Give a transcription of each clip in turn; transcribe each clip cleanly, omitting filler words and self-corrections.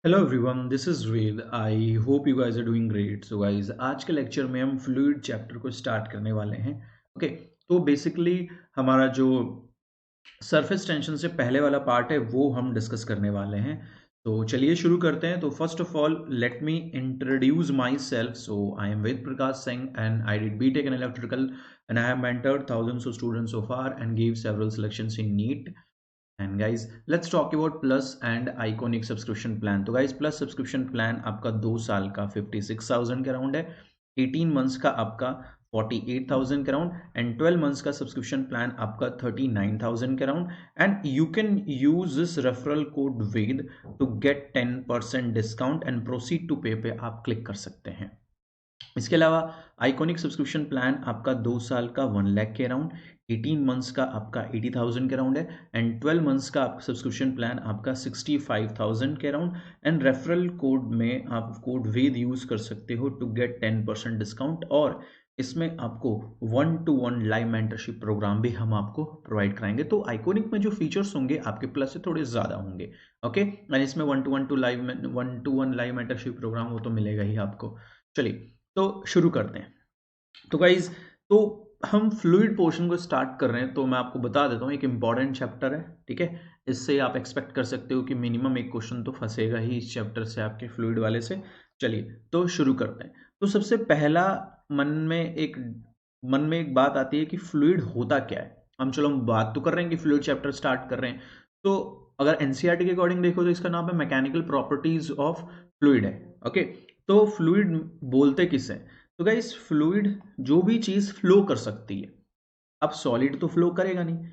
Hello everyone, this is Ved. I hope you guys are doing great. So guys, आज के lecture में हम fluid chapter को start करने वाले हैं। ओके, तो बेसिकली हमारा जो सरफेस टेंशन से पहले वाला पार्ट है वो हम डिस्कस करने वाले हैं। तो चलिए शुरू करते हैं। तो first of all let me introduce myself. So I am Ved Prakash Singh and I did BTech in electrical and I have mentored thousands of students so far and gave several selections in NEET. And guys let's talk about plus and iconic subscription plan. तो guys plus subscription plan आपका 2 साल का 56,000 के around है, 18 months का आपका 48,000 के around and 12 months का सब्सक्रिप्शन प्लान आपका 39,000 के around. And you can use this referral code Ved to get 10% discount and proceed to pay pay आप क्लिक कर सकते हैं। इसके अलावा आइकॉनिक सब्सक्रिप्शन प्लान आपका 2 साल का 1 लाख के अराउंड, 18 मंथ्स का आपका 80,000 के अराउंड है एंड 12 मंथ्स का सब्सक्रिप्शन प्लान आपका 65,000 के अराउंड। एंड रेफरल कोड में आप कोड वेद यूज कर सकते हो टू गेट 10% डिस्काउंट। और इसमें आपको 1-to-1 लाइव मेंटरशिप प्रोग्राम भी हम आपको प्रोवाइड कराएंगे। तो आइकॉनिक में जो फीचर्स होंगे आपके प्लस से थोड़े ज्यादा होंगे। ओके, एंड इसमें 1-to-1 लाइव मेंटरशिप प्रोग्राम वो तो मिलेगा ही आपको। चलिए तो शुरू करते हैं। तो गाइज, तो हम फ्लूइड पोर्शन को स्टार्ट कर रहे हैं। तो मैं आपको बता देता हूँ, एक इंपॉर्टेंट चैप्टर है, ठीक है। इससे आप एक्सपेक्ट कर सकते हो कि मिनिमम एक क्वेश्चन तो फंसेगा ही इस चैप्टर से, आपके फ्लूइड वाले से। चलिए तो शुरू करते हैं। तो सबसे पहला मन में एक बात आती है कि फ्लूइड होता क्या है। हम बात तो कर रहे हैं कि फ्लूइड चैप्टर स्टार्ट कर रहे हैं। तो अगर एनसीईआरटी के अकॉर्डिंग देखो तो इसका नाम है मैकेनिकल प्रॉपर्टीज ऑफ फ्लूइड है। ओके, तो फ्लूइड बोलते किसे? तो गाइस, फ्लूइड जो भी चीज फ्लो कर सकती है। अब सॉलिड तो फ्लो करेगा नहीं।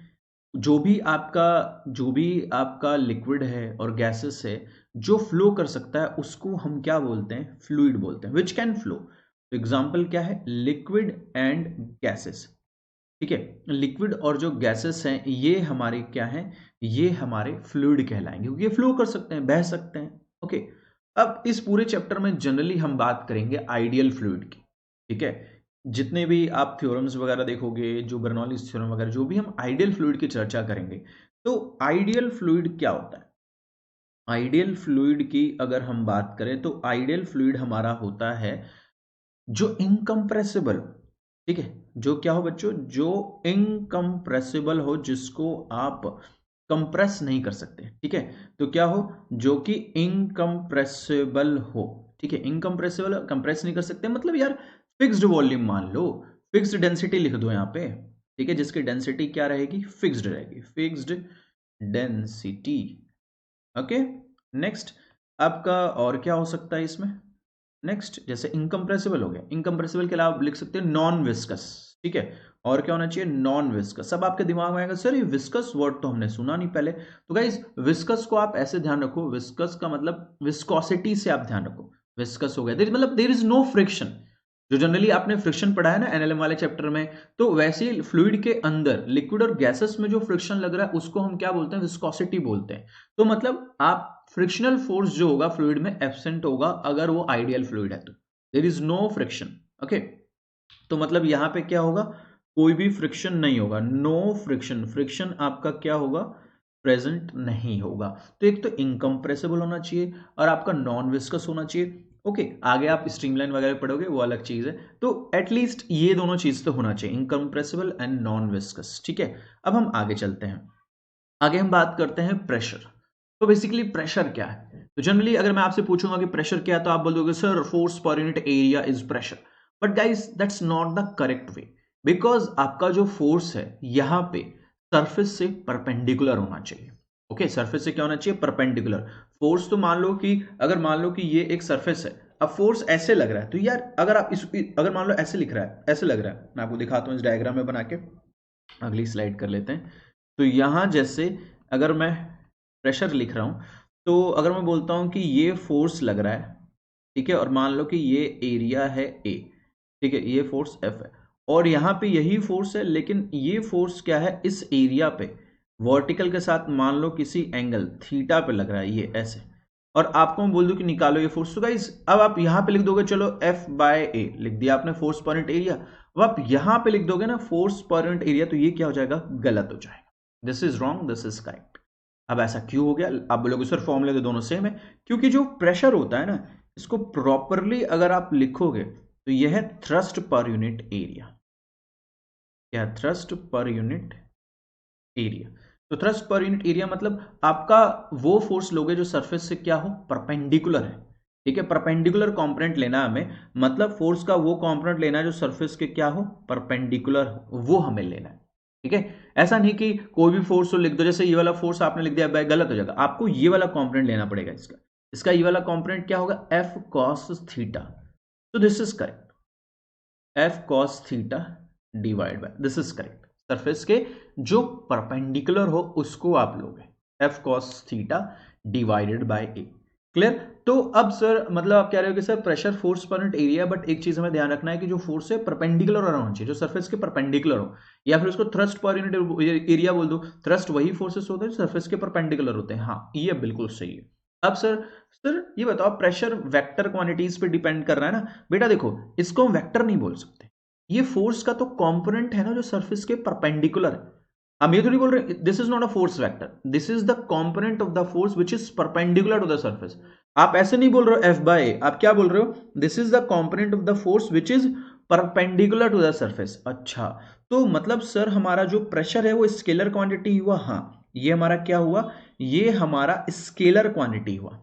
जो भी आपका लिक्विड है और गैसेस है जो फ्लो कर सकता है उसको हम क्या बोलते हैं? फ्लूइड बोलते हैं, विच कैन फ्लो। तो एग्जाम्पल क्या है? Liquid and gases. ठीक है, लिक्विड और जो गैसेस हैं ये हमारे क्या हैं? ये हमारे फ्लूइड कहलाएंगे क्योंकि ये फ्लो कर सकते हैं, बह सकते हैं। ओके, अब इस पूरे चैप्टर में जनरली हम बात करेंगे आइडियल फ्लूइड की। ठीक है, जितने भी आप थ्योरम्स वगैरह देखोगे, जो बर्नौलीज थ्योरम वगैरह, जो भी हम आइडियल फ्लूइड की चर्चा करेंगे। तो आइडियल फ्लूइड क्या होता है? आइडियल फ्लूइड की अगर हम बात करें तो आइडियल फ्लूइड हमारा होता है जो इनकम्प्रेसिबल। ठीक है, जो क्या हो बच्चों? जो इनकम्प्रेसिबल हो, जिसको आप कंप्रेस नहीं कर सकते। ठीक है, तो क्या हो? जो कि इनकम्प्रेसिबल हो। ठीक है, इनकम्प्रेसिबल, कंप्रेस नहीं कर सकते मतलब यार फिक्स्ड वॉल्यूम मान लो, फिक्स्ड डेंसिटी लिख दो यहाँ पे। ठीक है, जिसकी डेंसिटी क्या रहेगी? फिक्स्ड रहेगी, फिक्स्ड डेंसिटी। ओके, नेक्स्ट आपका और क्या हो सकता है इसमें? नेक्स्ट जैसे इनकम्प्रेसिबल हो गया, इनकम्प्रेसिबल के अलावा आप लिख सकते हैं नॉन विस्कस। ठीक है, और क्या होना चाहिए? Non viscous. सब आपके दिमाग में आएगा सर ये विस्कस वर्ड तो हमने सुना नहीं पहले। तो गाइज, विस्कस को आप ऐसे ध्यान रखो, विस्कस का मतलब विस्कोसिटी से आप ध्यान रखो। विस्कस हो गया मतलब देयर इज नो फ्रिक्शन। जो जनरली आपने फ्रिक्शन पढ़ा है ना एनएलएम वाले चैप्टर में, तो वैसे ही फ्लूइड के अंदर लिक्विड और गैसेस में जो फ्रिक्शन लग रहा है उसको हम क्या बोलते हैं? विस्कोसिटी बोलते हैं। तो मतलब आप फ्रिक्शनल फोर्स जो होगा फ्लूइड में एब्सेंट होगा अगर वो आइडियल फ्लूइड है, तो there is no friction. Okay, तो मतलब यहां पे क्या होगा? कोई भी फ्रिक्शन नहीं होगा, नो फ्रिक्शन। फ्रिक्शन आपका क्या होगा? प्रेजेंट नहीं होगा। तो एक तो इनकम्प्रेसिबल होना चाहिए और आपका नॉन विस्कस होना चाहिए। ओके, आगे आप स्ट्रीमलाइन वगैरह पढ़ोगे वो अलग चीज है। तो एटलीस्ट ये दोनों चीज तो होना चाहिए, इनकम्प्रेसिबल एंड नॉन विस्कस। ठीक है, अब हम आगे चलते हैं। आगे हम बात करते हैं प्रेशर। तो बेसिकली प्रेशर क्या है? तो जनरली अगर मैं आपसे पूछूंगा कि प्रेशर क्या है तो आप बोल दोगे sir force per unit area is pressure. But guys that's not the correct way, because आपका जो फोर्स है यहां पे सरफेस से परपेंडिकुलर होना चाहिए। ओके, सरफेस से क्या होना चाहिए? परपेंडिकुलर। फोर्स तो मान लो कि अगर मान लो कि ये एक सरफेस है, अब फोर्स ऐसे लग रहा है तो यार अगर आप अगर मान लो ऐसे लिख रहा है, ऐसे लग रहा है, मैं आपको दिखाता हूं इस डायग्राम में बना के। अगली स्लाइड कर लेते हैं। तो यहां जैसे अगर मैं प्रेशर लिख रहा हूं तो अगर मैं बोलता हूं कि ये फोर्स लग रहा है, ठीक है, और मान लो कि ये एरिया है ए, ठीक है, ये फोर्स एफ है और यहां पे यही फोर्स है, लेकिन ये फोर्स क्या है? इस एरिया पे वर्टिकल के साथ मान लो किसी एंगल थीटा पे लग रहा है, ये ऐसे। और आपको मैं बोल दूं कि निकालो ये फोर्स। तो गाइस अब आप यहां पे लिख दोगे, चलो एफ बाय ए लिख दिया आपने, फोर्स पर यूनिट एरिया। अब आप यहां पे लिख दोगे ना फोर्स पर यूनिट एरिया, तो ये क्या हो जाएगा? गलत हो जाएगा। This is wrong, this is correct. अब ऐसा क्यों हो गया? आप बोलोगे सर फॉर्मूले तो दोनों सेम है, क्योंकि जो प्रेशर होता है ना, इसको प्रॉपरली अगर आप लिखोगे तो यह है थ्रस्ट पर यूनिट एरिया। क्या? Thrust per unit area. तो थ्रस्ट पर यूनिट एरिया मतलब आपका वो फोर्स लोगे जो सरफेस से क्या हो, परपेंडिकुलर है। ठीक है, परपेंडिकुलर कंपोनेंट लेना हमें, मतलब फोर्स का वो कंपोनेंट लेना है जो सरफेस के क्या हो, परपेंडिकुलर हो, वो हमें लेना है। ठीक है, ऐसा नहीं कि कोई भी फोर्स को लिख दो, जैसे ये वाला फोर्स आपने लिख दिया, गलत हो जाएगा, आपको ये वाला कंपोनेंट लेना पड़ेगा। इसका ये वाला कंपोनेंट क्या होगा, एफ कॉस थीटा। तो this is correct, F cos theta divide by, this is correct. Surface के जो परपेंडिकुलर हो उसको आप लोगे, F cos theta divided by A. Clear? तो अब सर मतलब आप कह रहे हो कि sir pressure force per unit area, but एक चीज हमें ध्यान रखना है कि जो फोर्स है परपेंडिकुलर होना चाहिए, जो सरफेस के परपेंडिकुलर हो, या फिर उसको थ्रस्ट पर यूनिट एरिया बोल दो। थ्रस्ट वही फोर्सेस होते हैं जो सरफेस के परपेंडिकुलर होते हैं। हाँ, ये बिल्कुल सही है। अब सर ये बताओ, प्रेशर वेक्टर क्वांटिटीज पे डिपेंड कर रहा है ना बेटा? देखो, इसको हम वेक्टर नहीं बोल सकते, ये फोर्स का तो कंपोनेंट है ना जो सरफेस के परपेंडिकुलर है। हम ये तो नहीं बोल रहे this is not a force vector, this is the component of the force which is perpendicular to the surface. आप ऐसे नहीं बोल रहे हो एफ बाय ए, आप क्या बोल रहे हो, this is the component of the force which is perpendicular to the surface. अच्छा, तो मतलब सर हमारा जो प्रेशर है वो स्केलर क्वांटिटी हुआ। हाँ, ये हमारा क्या हुआ, ये हमारा स्केलर क्वांटिटी हुआ।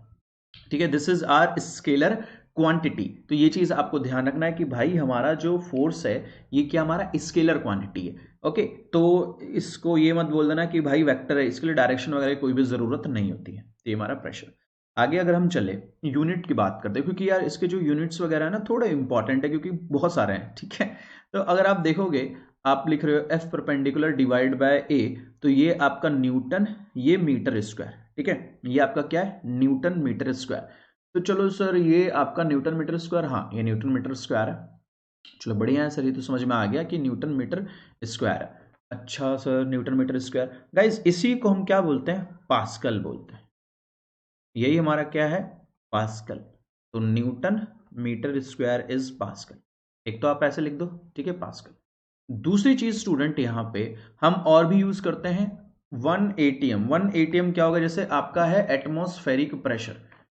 ठीक है, this is our scalar quantity. तो ये चीज आपको ध्यान रखना है कि भाई हमारा जो फोर्स है ये क्या, हमारा स्केलर क्वांटिटी है। ओके, तो इसको ये मत बोल देना कि भाई वेक्टर है, इसके लिए डायरेक्शन वगैरह की कोई भी जरूरत नहीं होती है। तो ये हमारा प्रेशर। आगे अगर हम चले यूनिट की बात करते हैं, क्योंकि यार इसके जो यूनिट्स वगैरह है ना थोड़े इंपॉर्टेंट है, क्योंकि बहुत सारे हैं। ठीक है, तो अगर आप देखोगे, आप लिख रहे हो F perpendicular divide by A, तो ये आपका न्यूटन, ये मीटर स्क्वायर। ठीक है, ये आपका क्या है, न्यूटन मीटर स्क्वायर। तो चलो सर ये आपका न्यूटन मीटर स्क्वायर, हाँ ये न्यूटन मीटर स्क्वायर है। चलो बढ़िया है सर, ये तो समझ में आ गया कि न्यूटन मीटर स्क्वायर है। अच्छा sir, Newton metre square, guys इसी को हम क्या बोलते हैं, पास्कल बोलते हैं। यही हमारा क्या है, पास्कल। तो Newton metre square is pascal. एक तो आप ऐसे लिख दो, ठीक है, पास्कल। दूसरी चीज स्टूडेंट यहां पे हम और भी यूज करते हैं, 1 atm। 1 atm क्या होगा, जैसे आपका है एटमॉस्फेरिक प्रेशर।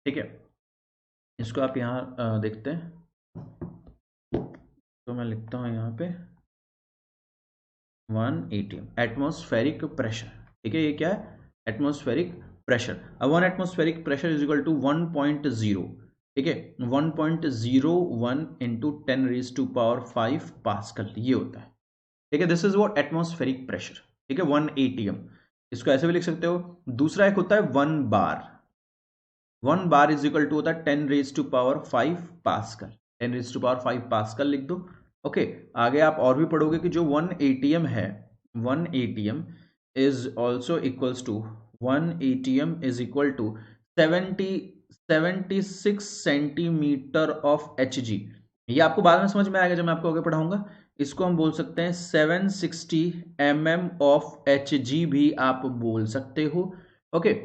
ठीक है, इसको आप यहां देखते हैं, तो मैं लिखता हूं यहां पे 1 atm एटमॉस्फेरिक प्रेशर। ठीक है, ये क्या है, एटमॉस्फेरिक प्रेशर। अब 1 atmospheric pressure is equal to 1.0। ठीक है, 1.01 इंटू 10⁵ पास्कल, ये होता है। ठीक है, this is what atmospheric pressure. ठीक है, 1 atm, इसको ऐसे भी लिख सकते हो। दूसरा एक होता है 1 बार। 1 बार इज इक्वल टू होता है 10⁵ पास्कल। 10⁵ पास्कल लिख दो। ओके, आगे आप और भी पढ़ोगे कि जो 1 atm है, 1 atm is also equals to 1 atm is equal to 76 centimetre of Hg। ये आपको बाद में समझ में आएगा जब मैं आपको आगे पढ़ाऊंगा। इसको हम बोल सकते हैं 760 mm ऑफ Hg भी आप बोल सकते हो। ओके,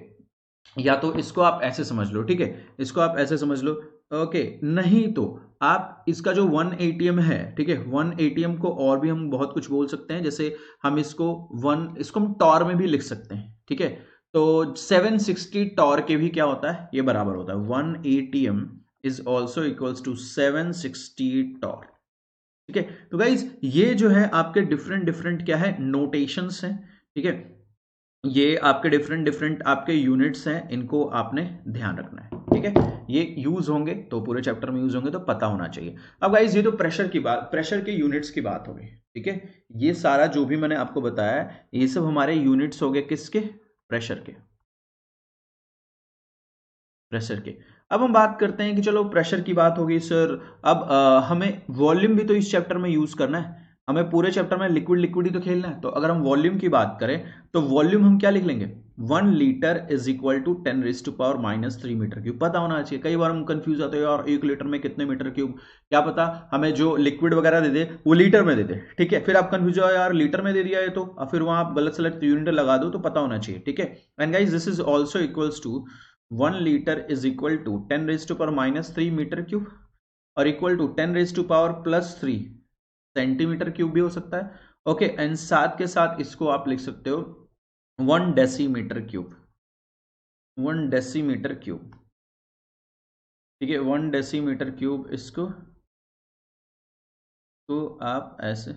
या तो इसको आप ऐसे समझ लो, ठीक है, इसको आप ऐसे समझ लो। ओके, नहीं तो आप इसका जो 1 atm है, ठीक है, 1 atm को और भी हम बहुत कुछ बोल सकते हैं, जैसे हम इसको हम टॉर में भी लिख सकते हैं। ठीक है, तो 760 टॉर के भी क्या होता है, ये बराबर होता है 1 atm is also equals to 760 torr. ठीक है, तो गाइज ये जो है आपके डिफरेंट डिफरेंट क्या है, नोटेशंस हैं। ठीक है, ये आपके डिफरेंट डिफरेंट आपके यूनिट्स हैं, इनको आपने ध्यान रखना है। ठीक है, ये यूज होंगे तो पूरे चैप्टर में यूज होंगे, तो पता होना चाहिए। अब गाइज ये तो प्रेशर की बात, प्रेशर के यूनिट्स की बात हो गई। ठीक है, ये सारा जो भी मैंने आपको बताया है ये सब हमारे यूनिट्स हो गए, किसके, प्रेशर के, प्रेशर के। अब हम बात करते हैं कि चलो प्रेशर की बात होगी सर, अब हमें वॉल्यूम भी तो इस चैप्टर में यूज करना है। हमें पूरे चैप्टर में लिक्विड लिक्विड ही तो खेलना है। तो अगर हम वॉल्यूम की बात करें तो वॉल्यूम हम क्या लिख लेंगे, 1 litre is equal to 10⁻³ metre cube. पता होना चाहिए, कई बार हम कंफ्यूज होते हैं यार 1 लीटर में कितने मीटर क्यूब, क्या पता हमें जो लिक्विड वगैरह दे दे वो लीटर में दे दे। ठीक है, फिर आप कंफ्यूज हो यार लीटर में दे दिया है तो, फिर वहां आप गलत सेलेक्ट यूनिट लगा दो, तो पता होना चाहिए। ठीक है, and guys this is also equals to 1 litre is equal to 10⁻³ metre cube, और इक्वल टू 10⁻+3 सेंटीमीटर क्यूब भी हो सकता है। ओके, एंड साथ के साथ इसको आप लिख सकते हो 1 डेसीमीटर क्यूब। 1 डेसीमीटर क्यूब, ठीक है, 1 डेसीमीटर क्यूब, इसको तो आप ऐसे,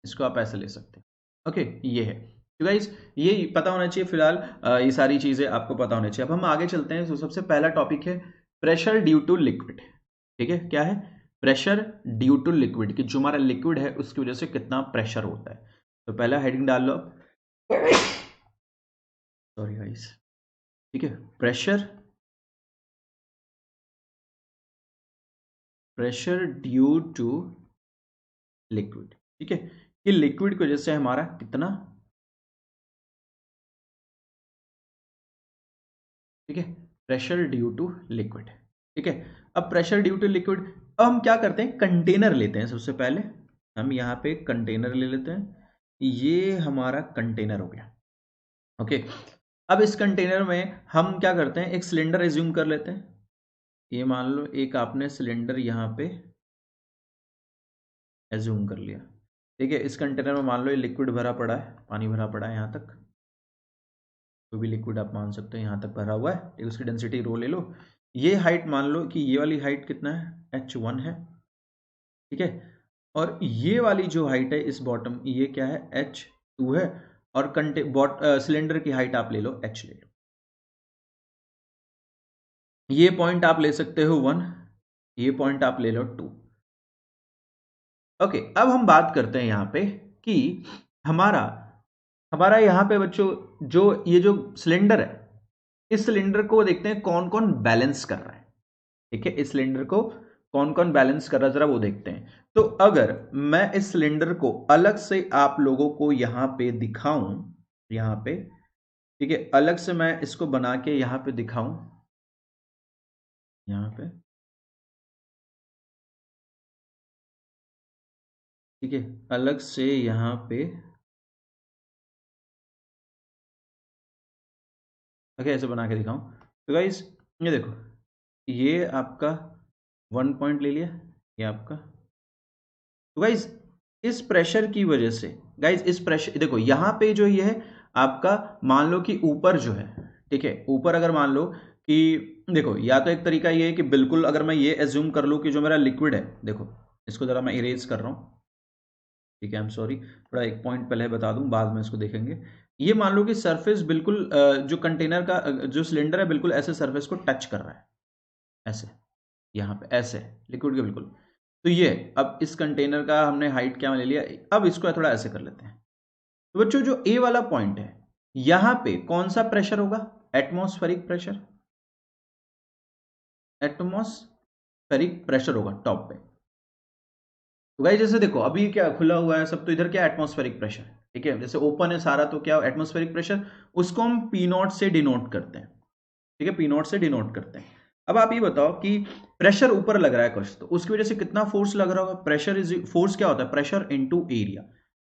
इसको आप ऐसे ले सकते हैं। ओके, ये है। तो गाइस ये पता होना चाहिए फिलहाल, ये सारी चीजें आपको पता होनी चाहिए। अब हम आगे चलते हैं। तो सबसे पहला टॉपिक है प्रेशर ड्यू टू लिक्विड। ठीक है, क्या है? प्रेशर ड्यू टू लिक्विड, कि जो हमारा लिक्विड है उसकी वजह से कितना प्रेशर होता है। तो पहला हेडिंग डाल लो आप, सॉरी गाइस, ठीक है, प्रेशर ड्यू टू लिक्विड, ठीक है, कि लिक्विड की वजह से हमारा कितना, ठीक है, प्रेशर ड्यू टू लिक्विड, ठीक है। अब प्रेशर ड्यू टू लिक्विड, अब हम क्या करते हैं, कंटेनर लेते हैं। सबसे पहले हम यहाँ पे कंटेनर ले लेते हैं, ये हमारा कंटेनर हो गया। ओके, अब इस कंटेनर में हम क्या करते हैं, एक सिलेंडर एज्यूम कर लेते हैं। ये मान लो एक आपने सिलेंडर यहाँ पे एज्यूम कर लिया, ठीक है। इस कंटेनर में मान लो ये लिक्विड भरा पड़ा है, पानी भरा पड़ा है, यहाँ तक कोई भी लिक्विड आप मान सकते हो, यहाँ तक भरा हुआ है, ठीक, उसकी डेंसिटी रो ले लो। ये हाइट मान लो कि ये वाली हाइट कितना है, h1 है, ठीक है। और ये वाली जो हाइट है इस बॉटम, ये क्या है, h2 है। और सिलेंडर की हाइट आप ले लो, h ले लो। ये पॉइंट आप ले सकते हो 1, ये पॉइंट आप ले लो 2। ओके, अब हम बात करते हैं यहाँ पे कि हमारा हमारा यहाँ पे बच्चों जो ये जो सिलेंडर है, इस सिलेंडर को देखते हैं कौन कौन बैलेंस कर रहा है, ठीक है। इस सिलेंडर को कौन कौन बैलेंस कर रहा है जरा वो देखते हैं। तो अगर मैं इस सिलेंडर को अलग से आप लोगों को यहां पे दिखाऊं, यहां पे, ठीक है, अलग से मैं इसको बना के यहां पे दिखाऊं, यहां पे, ठीक है, अलग से यहां पे, ओके, ऐसे बना के दिखाऊं। तो गाइस ये देखो, ये आपका 1 पॉइंट ले लिया, ये आपका। तो गाइस इस प्रेशर की वजह से, गाइस इस प्रेशर देखो यहां पे जो ये है आपका, मान लो कि ऊपर जो है, ठीक है, ऊपर अगर मान लो कि देखो, या तो एक तरीका ये है कि बिल्कुल अगर मैं ये एज्यूम कर लूं कि जो मेरा लिक्विड है, देखो इसको जरा मैं इरेज कर रहा हूं, ठीक है, आई एम सॉरी, थोड़ा एक पॉइंट पहले बता दूं, बाद में इसको देखेंगे। ये मान लो कि सरफेस बिल्कुल जो कंटेनर का जो सिलेंडर है बिल्कुल ऐसे सरफेस को टच कर रहा है, ऐसे, यहाँ पे ऐसे लिक्विड के बिल्कुल। तो ये अब इस कंटेनर का हमने हाइट क्या ले लिया, अब इसको थोड़ा ऐसे कर लेते हैं। तो बच्चों जो ए वाला पॉइंट है, यहां पे कौन सा प्रेशर होगा, एटमॉस्फेरिक प्रेशर, एटमॉस्फेरिक प्रेशर होगा टॉप पे। तो गाइस जैसे देखो अभी क्या खुला हुआ है सब, तो इधर क्या एटमॉस्फेरिक प्रेशर, ठीक है, जैसे ओपन है सारा तो क्या एटमॉस्फेरिक प्रेशर, उसको हम पी नॉट से डिनोट करते हैं, ठीक है, पी नॉट से डिनोट करते हैं। अब आप ये बताओ कि प्रेशर ऊपर लग रहा है कुछ, तो उसकी वजह से कितना फोर्स लग रहा होगा, प्रेशर इज फोर्स क्या होता है, प्रेशर इनटू एरिया।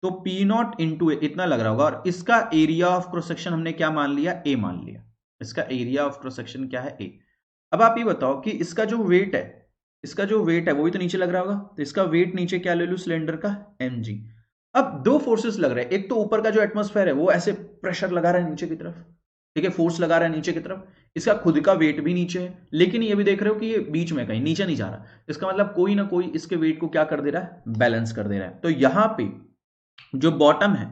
तो पी नॉट इंटू इतना लग रहा होगा, और इसका एरिया ऑफ क्रॉस सेक्शन हमने क्या मान लिया, ए मान लिया। इसका एरिया ऑफ क्रॉस सेक्शन क्या है, ए। अब आप ये बताओ कि इसका जो वेट है, इसका जो वेट है वो भी तो नीचे लग रहा होगा, तो इसका वेट नीचे क्या ले लू सिलेंडर का, mg। अब दो फोर्सेस लग रहे हैं, एक तो ऊपर का जो एटमॉस्फेयर है वो ऐसे प्रेशर लगा रहा है नीचे की तरफ, ठीक है, फोर्स लगा रहा है नीचे की तरफ, इसका खुद का वेट भी नीचे है, लेकिन ये भी देख रहे हो कि ये बीच में कहीं नीचे नहीं जा रहा, इसका मतलब कोई ना कोई इसके वेट को क्या कर दे रहा है, बैलेंस कर दे रहा है। तो यहां पे जो बॉटम है,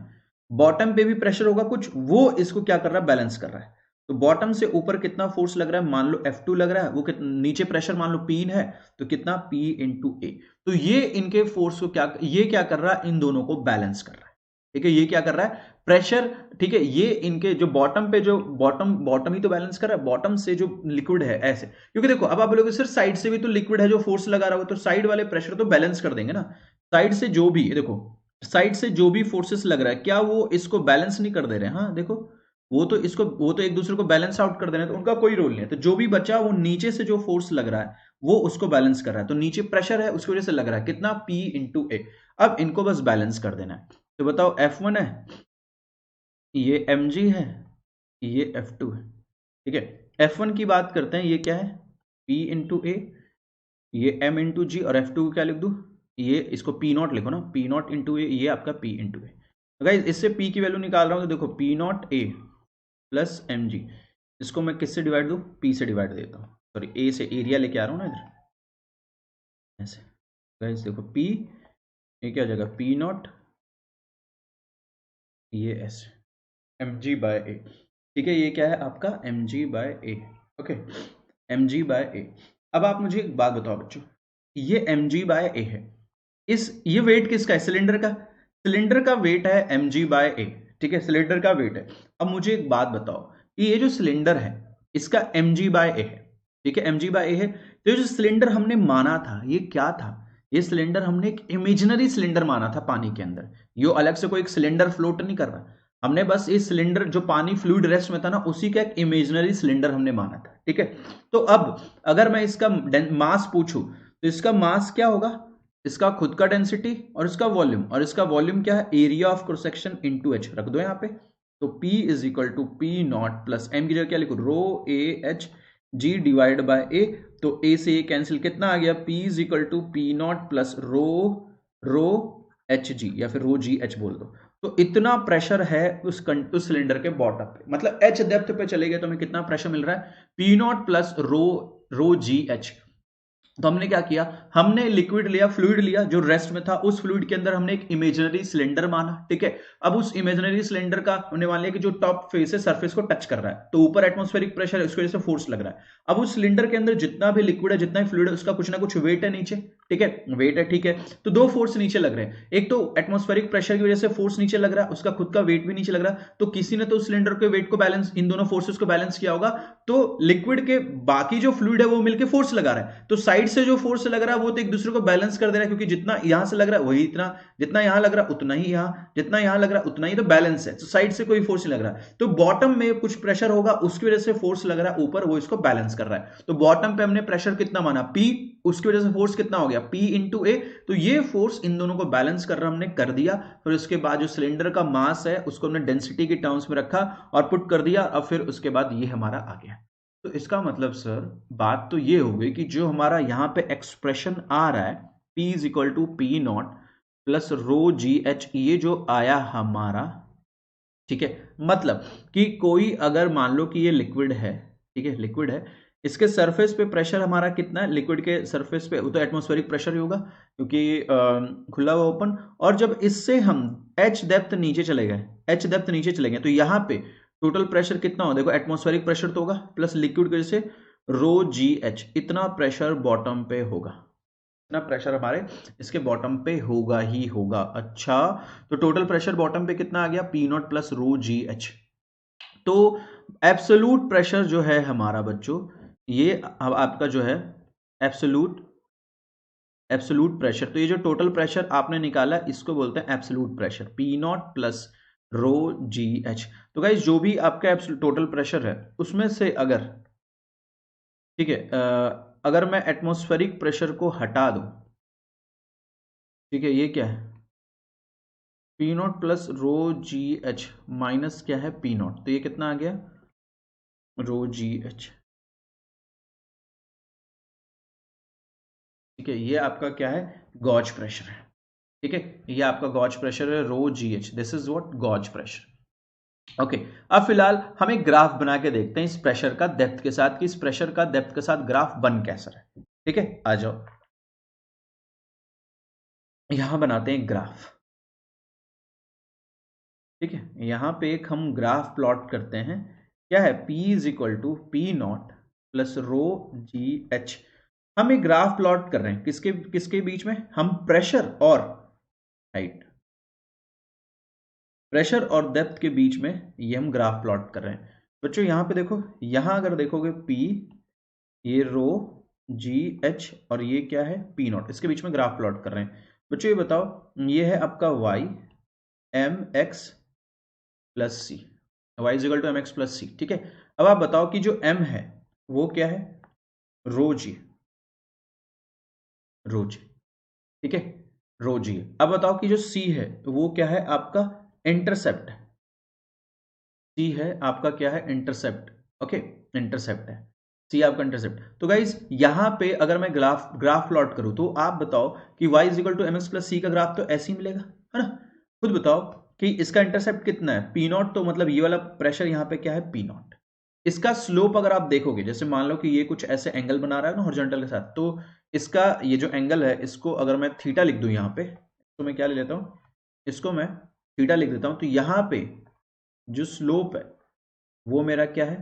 बॉटम पे भी प्रेशर होगा कुछ, वो इसको क्या कर रहा है, बैलेंस कर रहा है। तो बॉटम से ऊपर कितना फोर्स लग रहा है, मान लो F2 लग रहा है, वो नीचे प्रेशर मान लो P है, तो कितना P इंटू ए। तो ये इनके फोर्स को क्या, ये क्या कर रहा है, इन दोनों को बैलेंस कर रहा है, ठीक है, ये क्या कर रहा है, प्रेशर, ठीक है, ये इनके जो बॉटम पे, जो बॉटम ही तो बैलेंस कर रहा है, बॉटम से जो लिक्विड है ऐसे, क्योंकि देखो अब आप बोलोगे सर साइड से भी तो लिक्विड है जो फोर्स लगा रहा होगा, तो साइड वाले प्रेशर तो बैलेंस कर देंगे ना। साइड से जो भी देखो, साइड से जो भी फोर्सेस लग रहा है, क्या वो इसको बैलेंस नहीं कर दे रहे हैं, हाँ देखो, वो तो एक दूसरे को बैलेंस आउट कर दे रहे हैं, तो उनका कोई रोल नहीं है। तो जो भी बचा वो नीचे से जो फोर्स लग रहा है वो उसको बैलेंस कर रहा है, तो नीचे प्रेशर है उसकी वजह से लग रहा है कितना, P इंटू ए। अब इनको बस बैलेंस कर देना है। तो बताओ F1 है, ये mg है, ये F2 है, ठीक है। F1 की बात करते हैं, ये क्या है, P इंटू ए, ये m इंटू जी, और F2 को क्या लिख दूं, ये इसको P नॉट लिखो ना, P नॉट इंटू ए, ये आपका P इंटू ए। गाइस इससे P की वैल्यू निकाल रहा हूं, तो देखो P naught A plus M G. इसको मैं किससे डिवाइड दूँ, पी से डिवाइड देता हूँ, सॉरी ए से, एरिया लेके आ रहा हूँ ना इधर ऐसे। गाइस देखो पी, ये क्या हो जाएगा, पी नॉट, ये एस, एम जी बाय ए। ठीक है, ये क्या है आपका एम जी बाय ए। ओके, एम जी बाय ए। अब आप मुझे एक बात बताओ बच्चों, ये एम जी बाय ए है, ये वेट किसका है, सिलेंडर का। सिलेंडर का वेट है एम जी बाय ए। ठीक है, सिलेंडर का वेट है। अब मुझे एक बात बताओ कि ये जो सिलेंडर है इसका एम जी बाय ए है। ठीक है, एम जी बाय ए है। तो ये जो सिलेंडर हमने माना था ये क्या था, ये सिलेंडर हमने एक इमेजिनरी सिलेंडर माना था पानी के अंदर। ये अलग से कोई एक सिलेंडर फ्लोट नहीं कर रहा, हमने बस ये सिलेंडर जो पानी फ्लूइड रेस्ट में था ना उसी का एक इमेजिनरी सिलेंडर हमने माना था। ठीक है, तो अब अगर मैं इसका मास पूछूं तो इसका मास क्या होगा, इसका खुद का डेंसिटी और इसका वॉल्यूम, और इसका वॉल्यूम क्या है, area of cross section into H रख दो यहाँ पे। तो P is equal to P not plus M की जगह क्या लिखो, rho A H G divide by A. तो ए से ए कैंसिल, कितना आ गया, P is equal to P not plus rho H G, या फिर रो जी एच बोल दो। तो इतना प्रेशर है उस सिलेंडर के बॉटम पे, मतलब एच डेप्थ पे चले गए तो हमें कितना प्रेशर मिल रहा है, p not plus rho ji H. तो हमने क्या किया, हमने लिक्विड लिया, फ्लूइड लिया जो रेस्ट में था, उस फ्लूइड के अंदर हमने एक इमेजिनरी सिलेंडर माना। ठीक है, अब उस इमेजिनरी सिलेंडर का हमने मान लिया कि जो टॉप फेस है सरफेस को टच कर रहा है, तो ऊपर एटमॉस्फेरिक प्रेशर है, उसकी वजह से फोर्स लग रहा है। अब उस सिलेंडर के अंदर जितना भी लिक्विड है, जितना भी फ्लूइड है, उसका कुछ ना कुछ वेट है नीचे। ठीक है, वेट है, ठीक है। तो दो फोर्स नीचे लग रहे हैं, एक तो एटमॉस्फेरिक प्रेशर की वजह से फोर्स नीचे लग रहा है, उसका खुद का वेट भी नीचे लग रहा है। तो किसी ने तो सिलेंडर के वेट को बैलेंस, इन दोनों फोर्सेस को बैलेंस किया होगा। तो लिक्विड के बाकी जो फ्लूइड है वो मिलकर फोर्स लगा रहा है, तो साइड से जो फोर्स लग रहा है वो तो एक दूसरे को बैलेंस कर दे रहा है, क्योंकि जितना यहां से लग रहा है वही इतना, जितना यहां लग रहा है उतना ही यहां, जितना यहां लग रहा है उतना ही, तो बैलेंस है। तो साइड से कोई फोर्स नहीं लग रहा है, तो बॉटम में कुछ प्रेशर होगा उसकी वजह से फोर्स लग रहा है ऊपर, वो इसको बैलेंस कर रहा है। तो बॉटम पे हमने प्रेशर कितना माना, P, उसकी वजह से फोर्स कितना हो गया, P इंटू ए। तो ये फोर्स इन दोनों को बैलेंस कर रहा हमने कर दिया। फिर उसके बाद जो सिलेंडर का मास है उसको हमने डेंसिटी के टर्म्स में रखा और पुट कर दिया। अब फिर उसके बाद ये हमारा आ गया। तो इसका मतलब सर बात तो ये हो गई कि जो हमारा यहां पे एक्सप्रेशन आ रहा है P is equal to P not plus rho ji H, ये जो आया हमारा, ठीक है, मतलब कि कोई अगर मान लो कि ये लिक्विड है, ठीक है, लिक्विड है, इसके सरफेस पे प्रेशर हमारा कितना है, लिक्विड के सरफेस पे वो तो एटमॉस्फेरिक प्रेशर ही होगा क्योंकि खुला हुआ ओपन। और जब इससे हम एच डेप्थ नीचे चले गए, एच डेप्थ नीचे चले गए, तो यहाँ पे टोटल प्रेशर कितना हो, देखो एटमॉस्फेरिक प्रेशर तो होगा प्लस लिक्विड की वजह से रो जी एच, इतना प्रेशर बॉटम पे होगा, इतना प्रेशर हमारे इसके बॉटम पे होगा ही होगा। अच्छा, तो टोटल प्रेशर बॉटम पे कितना आ गया, P not plus rho ji H. तो एब्सोलूट प्रेशर जो है हमारा बच्चों, ये अब आपका जो है एब्सोलूट प्रेशर, तो ये जो टोटल प्रेशर आपने निकाला इसको बोलते हैं absolute pressure, p not plus rho ji H. तो गाइस जो भी आपका टोटल प्रेशर है उसमें से अगर, ठीक है, अगर मैं एटमॉस्फेरिक प्रेशर को हटा दूं, ठीक है, ये क्या है, p not plus rho ji H minus क्या है, पी नॉट, तो ये कितना आ गया, रो जी एच। ठीक है, ये आपका क्या है, गॉज प्रेशर है। ठीक है, ये आपका गॉज प्रेशर है, rho ji H, this is what gauge pressure. Okay, अब फिलहाल हम एक ग्राफ बना के देखते हैं इस प्रेशर का डेप्थ के साथ, कि इस प्रेशर का डेप्थ के साथ ग्राफ बन कैसा है। ठीक है, आ जाओ यहां बनाते हैं ग्राफ। ठीक है, यहां पे एक हम ग्राफ प्लॉट करते हैं, क्या है, P is equal to P not plus rho ji h. हम एक ग्राफ प्लॉट कर रहे हैं किसके किसके बीच में, हम प्रेशर और हाइट, प्रेशर और डेप्थ के बीच में ये हम ग्राफ प्लॉट कर रहे हैं। बच्चों यहां पे देखो, यहां अगर देखोगे P, ये रो जी एच, और ये क्या है, पी नॉट, इसके बीच में ग्राफ प्लॉट कर रहे हैं। बच्चों ये बताओ, ये है आपका y M X plus C, Y is equal to M X plus C. ठीक है, अब आप बताओ कि जो m है वो क्या है, रो जी, रो जी। ठीक है, रो जी। अब बताओ कि जो c है तो वो क्या है आपका, इंटरसेप्ट है, c है आपका क्या है, इंटरसेप्ट। ओके, इंटरसेप्ट है, c आपका इंटरसेप्ट। तो गाइज यहां पे अगर मैं ग्राफ प्लॉट करूं तो आप बताओ कि y is equal to M X plus C का ग्राफ तो ऐसे ही मिलेगा, है ना। खुद बताओ कि इसका इंटरसेप्ट कितना है पी नॉट, तो मतलब ये वाला प्रेशर यहाँ पे क्या है पी नॉट। इसका स्लोप अगर आप देखोगे, जैसे मान लो कि ये कुछ ऐसे एंगल बना रहा है ना हॉरिजॉन्टल के साथ, तो इसका ये जो एंगल है इसको अगर मैं थीटा लिख दूं यहाँ पे, तो मैं क्या ले लेता हूँ, इसको मैं थीटा लिख देता हूँ। तो यहाँ पे जो स्लोप है वो मेरा क्या है,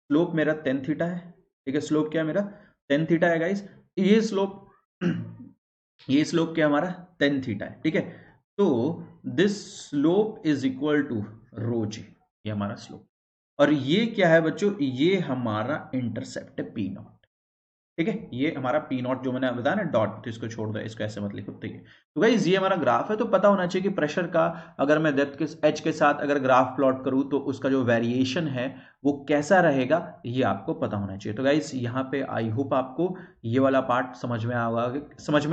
स्लोप मेरा tan थीटा है। ठीक है, स्लोप क्या है मेरा tan थीटा है गाइस। ये स्लोप ये स्लोप क्या हमारा tan थीटा है। ठीक है, तो this slope is equal to rho G, ये हमारा स्लोप। और ये क्या है बच्चों, ये हमारा इंटरसेप्ट है पी नॉट। ठीक है, ये हमारा पी नॉट जो मैंने बताया ना डॉट, तो इसको छोड़ दो, इसको ऐसे मत लिखो। ठीक है, तो गाइस ये हमारा ग्राफ है, तो पता होना चाहिए कि प्रेशर का अगर मैं डेप्थ के एच के साथ अगर ग्राफ प्लॉट करूं तो उसका जो वेरिएशन है वो कैसा रहेगा, ये आपको पता होना चाहिए। तो गाइस यहाँ पे आई होप आपको ये वाला पार्ट समझ में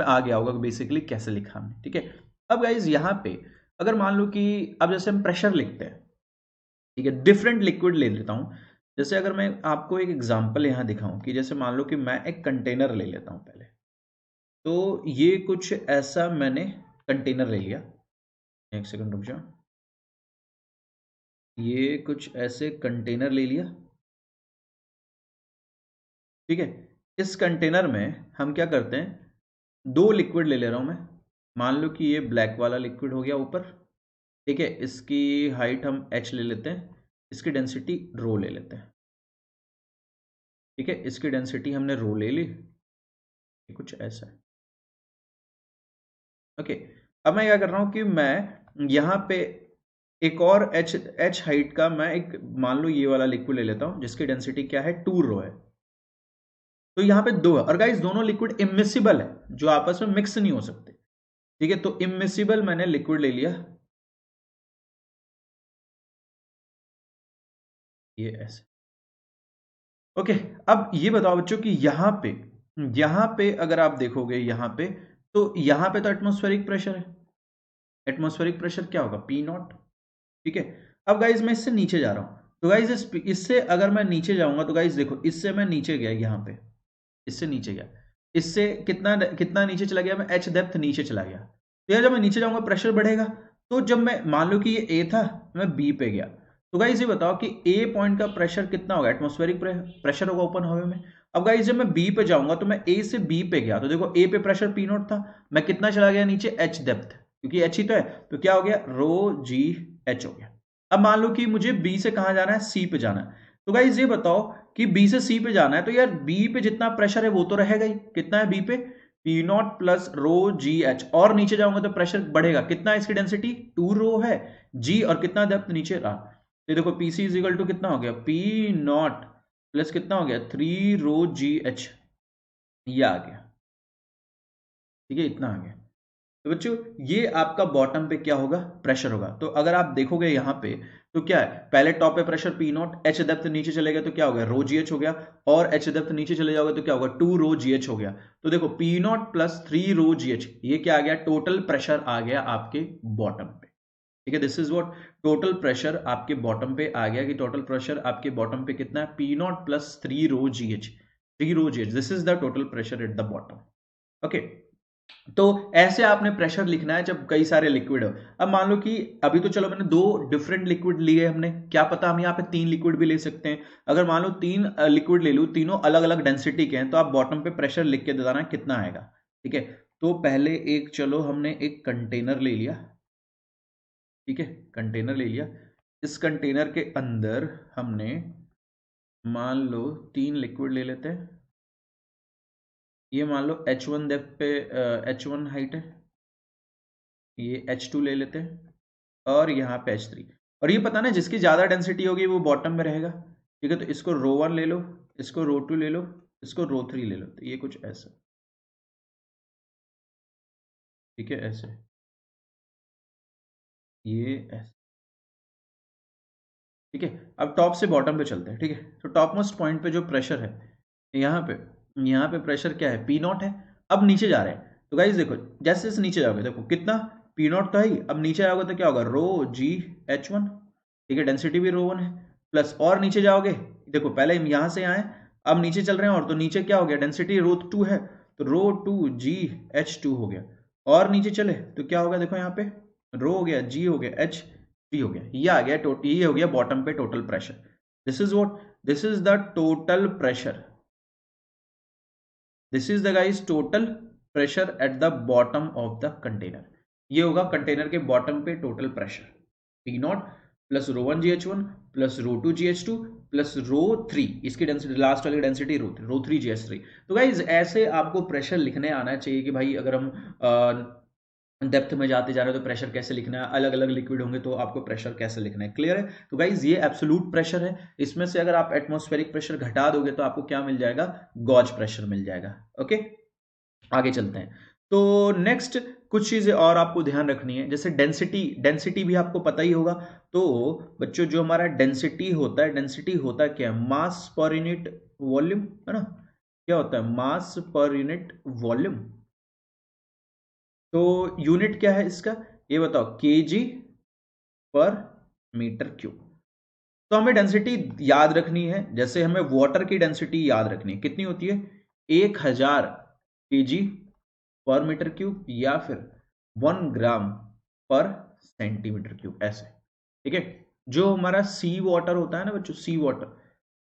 आ गया होगा बेसिकली कैसे लिखा हमने। ठीक है, अब गाइस यहाँ पे अगर मान लो कि अब जैसे हम प्रेशर लिखते हैं, ठीक है, डिफरेंट लिक्विड ले लेता हूं। जैसे अगर मैं आपको एक एग्जांपल यहां दिखाऊं कि जैसे मान लो कि मैं एक कंटेनर ले लेता हूं पहले, तो ये कुछ ऐसा मैंने कंटेनर ले लिया, एक सेकंड रुक जाओ, ये कुछ ऐसे कंटेनर ले लिया। ठीक है, इस कंटेनर में हम क्या करते हैं, दो लिक्विड ले ले रहा हूं मैं। मान लो कि ये ब्लैक वाला लिक्विड हो गया ऊपर। ठीक है, इसकी हाइट हम h ले लेते हैं, इसकी डेंसिटी रो ले लेते हैं। ठीक है, इसकी डेंसिटी हमने रो ले ली, कुछ ऐसा है। ओके, अब मैं क्या कर रहा हूं कि मैं यहाँ पे एक और एच हाइट का मैं एक मान लो ये वाला लिक्विड ले लेता हूं जिसकी डेंसिटी क्या है 2 रो है। तो यहाँ पे दो है, और गाइस दोनों लिक्विड इमिसिबल है, जो आपस में मिक्स नहीं हो सकते। ठीक है, तो इमिसिबल मैंने लिक्विड ले लिया, ये ऐसे। ओके, अब ये बताओ बच्चों कि यहाँ पे अगर आप देखोगे यहाँ पे, तो यहाँ पे तो एटमॉस्फेरिक प्रेशर है। एटमॉस्फेरिक प्रेशर क्या होगा पी नॉट। ठीक है, अब गाइज मैं इससे नीचे जा रहा हूं, तो गाइज इससे अगर मैं नीचे जाऊंगा तो गाइज देखो, इससे मैं नीचे गया यहाँ पे, इससे नीचे गया, इससे कितना कितना नीचे चला गया मैं, एच डेप्थ नीचे चला गया। तो यार जब मैं नीचे जाऊंगा प्रेशर बढ़ेगा। तो जब मैं मान लो कि ये ए था, मैं बी पे गया, तो गाइज ये बताओ कि ए पॉइंट का प्रेशर कितना होगा, एटमॉस्फेरिक प्रेशर होगा ओपन हवा में। अब गाइज जब मैं बी पे जाऊंगा, तो मैं ए से बी पे गया, तो देखो ए पे प्रेशर पी नॉट था, मैं कितना चला गया नीचे, एच डेप्थ, क्योंकि एच ही तो है, तो क्या हो गया रो जी एच हो गया। अब मान लो कि मुझे बी से कहां जाना है, सी पे जाना है। तो गाइज ये बताओ कि बी से सी पे जाना है, तो यार बी पे जितना प्रेशर है वो तो रहेगा ही। कितना है बी पे, P not plus rho ji H, और नीचे जाऊंगा तो प्रेशर बढ़ेगा। कितना है इसकी डेंसिटी 2 रो है जी, और कितना डेप्थ नीचे रहा, तो देखो p c is equal to कितना हो गया, पी नॉट प्लस कितना हो गया 3 रो जी एच, ये आ गया। ठीक है, इतना आ गया। तो बच्चों ये आपका बॉटम पे क्या होगा, प्रेशर होगा। तो अगर आप देखोगे यहाँ पे, तो क्या है, पहले टॉप पे pressure p not, H depth नीचे चले गए तो क्या हो गया रो जी एच हो गया, और एच डेप्थ नीचे चले जाओगे तो क्या होगा 2 रो जी एच हो गया। तो देखो p not plus 3 rho ji H, ये क्या आ गया, टोटल प्रेशर आ गया आपके बॉटम पे। ठीक है, this is what total pressure आपके बॉटम पे आ गया, कि टोटल प्रेशर आपके बॉटम पे कितना है, p not plus 3 rho ji h, 3 rho ji H, this is the total pressure at the bottom. Okay, तो ऐसे आपने प्रेशर लिखना है जब कई सारे लिक्विड हो। अब मान लो कि अभी तो चलो मैंने दो डिफरेंट लिक्विड लिए हमने, क्या पता हम यहाँ पे 3 लिक्विड भी ले सकते हैं। अगर मान लो 3 लिक्विड ले लूँ, तीनों अलग अलग डेंसिटी के हैं, तो आप बॉटम पे प्रेशर लिख के बताना कितना आएगा। ठीक है, तो पहले एक चलो हमने एक कंटेनर ले लिया। ठीक है, कंटेनर ले लिया, इस कंटेनर के अंदर हमने मान लो 3 लिक्विड ले लेते हैं। ये मान लो H1 डेप्थ पे H1 हाइट है, ये H2 ले लेते हैं, और यहाँ पे H3। और ये पता ना जिसकी ज़्यादा डेंसिटी होगी वो बॉटम में रहेगा। ठीक है, तो इसको रो 1 ले लो, इसको रो 2 ले लो, इसको रो 3 ले लो, तो ये कुछ ऐसा। ठीक है, ऐसे, ये ऐसे। ठीक है, अब टॉप से बॉटम पे चलते हैं। ठीक है, तो टॉप मोस्ट पॉइंट पे जो प्रेशर है, यहाँ पे प्रेशर क्या है, पी नॉट है। अब नीचे जा रहे हैं, तो गाइज देखो जैसे जैसे नीचे जाओगे, देखो कितना पी नॉट तो है ही, अब नीचे आओगे तो क्या होगा रो जी एच वन। ठीक है, डेंसिटी भी रो 1 है, प्लस और नीचे जाओगे, देखो पहले हम यहाँ से आए, अब नीचे चल रहे हैं, और तो नीचे क्या हो गया, डेंसिटी रो 2 है, तो रो 2 जी एच 2 हो गया। और नीचे चले तो क्या होगा, देखो यहाँ पे रो हो गया, जी हो गया, एच, फ्री हो गया, ये आ गया ये हो गया बॉटम पे total pressure. This is what, this is the total pressure, this is the guys total pressure at the bottom of the container. ये होगा कंटेनर के बॉटम पे total pressure, p not plus row 1 GH1 plus row 2 GH2 plus रो 3, इसकी density last वाली density rho 3 GH3। तो guys ऐसे आपको pressure लिखने आना चाहिए कि भाई अगर हम डेप्थ में जाते जा रहे हो तो प्रेशर कैसे लिखना है, अलग अलग लिक्विड होंगे तो आपको प्रेशर कैसे लिखना है, क्लियर है। तो गाइज ये एब्सोल्यूट प्रेशर है, इसमें से अगर आप एटमॉस्फेरिक प्रेशर घटा दोगे तो आपको क्या मिल जाएगा, गॉज प्रेशर मिल जाएगा। ओके, आगे चलते हैं। तो नेक्स्ट कुछ चीजें और आपको ध्यान रखनी है, जैसे डेंसिटी, डेंसिटी भी आपको पता ही होगा। तो बच्चों जो हमारा डेंसिटी होता है, डेंसिटी होता है क्या, मास पर यूनिट वॉल्यूम, है ना, क्या होता है, मास पर यूनिट वॉल्यूम। तो यूनिट क्या है इसका, ये बताओ, केजी पर मीटर क्यूब। तो हमें डेंसिटी याद रखनी है, जैसे हमें वाटर की डेंसिटी याद रखनी है, कितनी होती है, 1000 केजी पर मीटर क्यूब या फिर 1 ग्राम पर सेंटीमीटर क्यूब, ऐसे, ठीक है। जो हमारा सी वाटर होता है ना बच्चों, सी वाटर,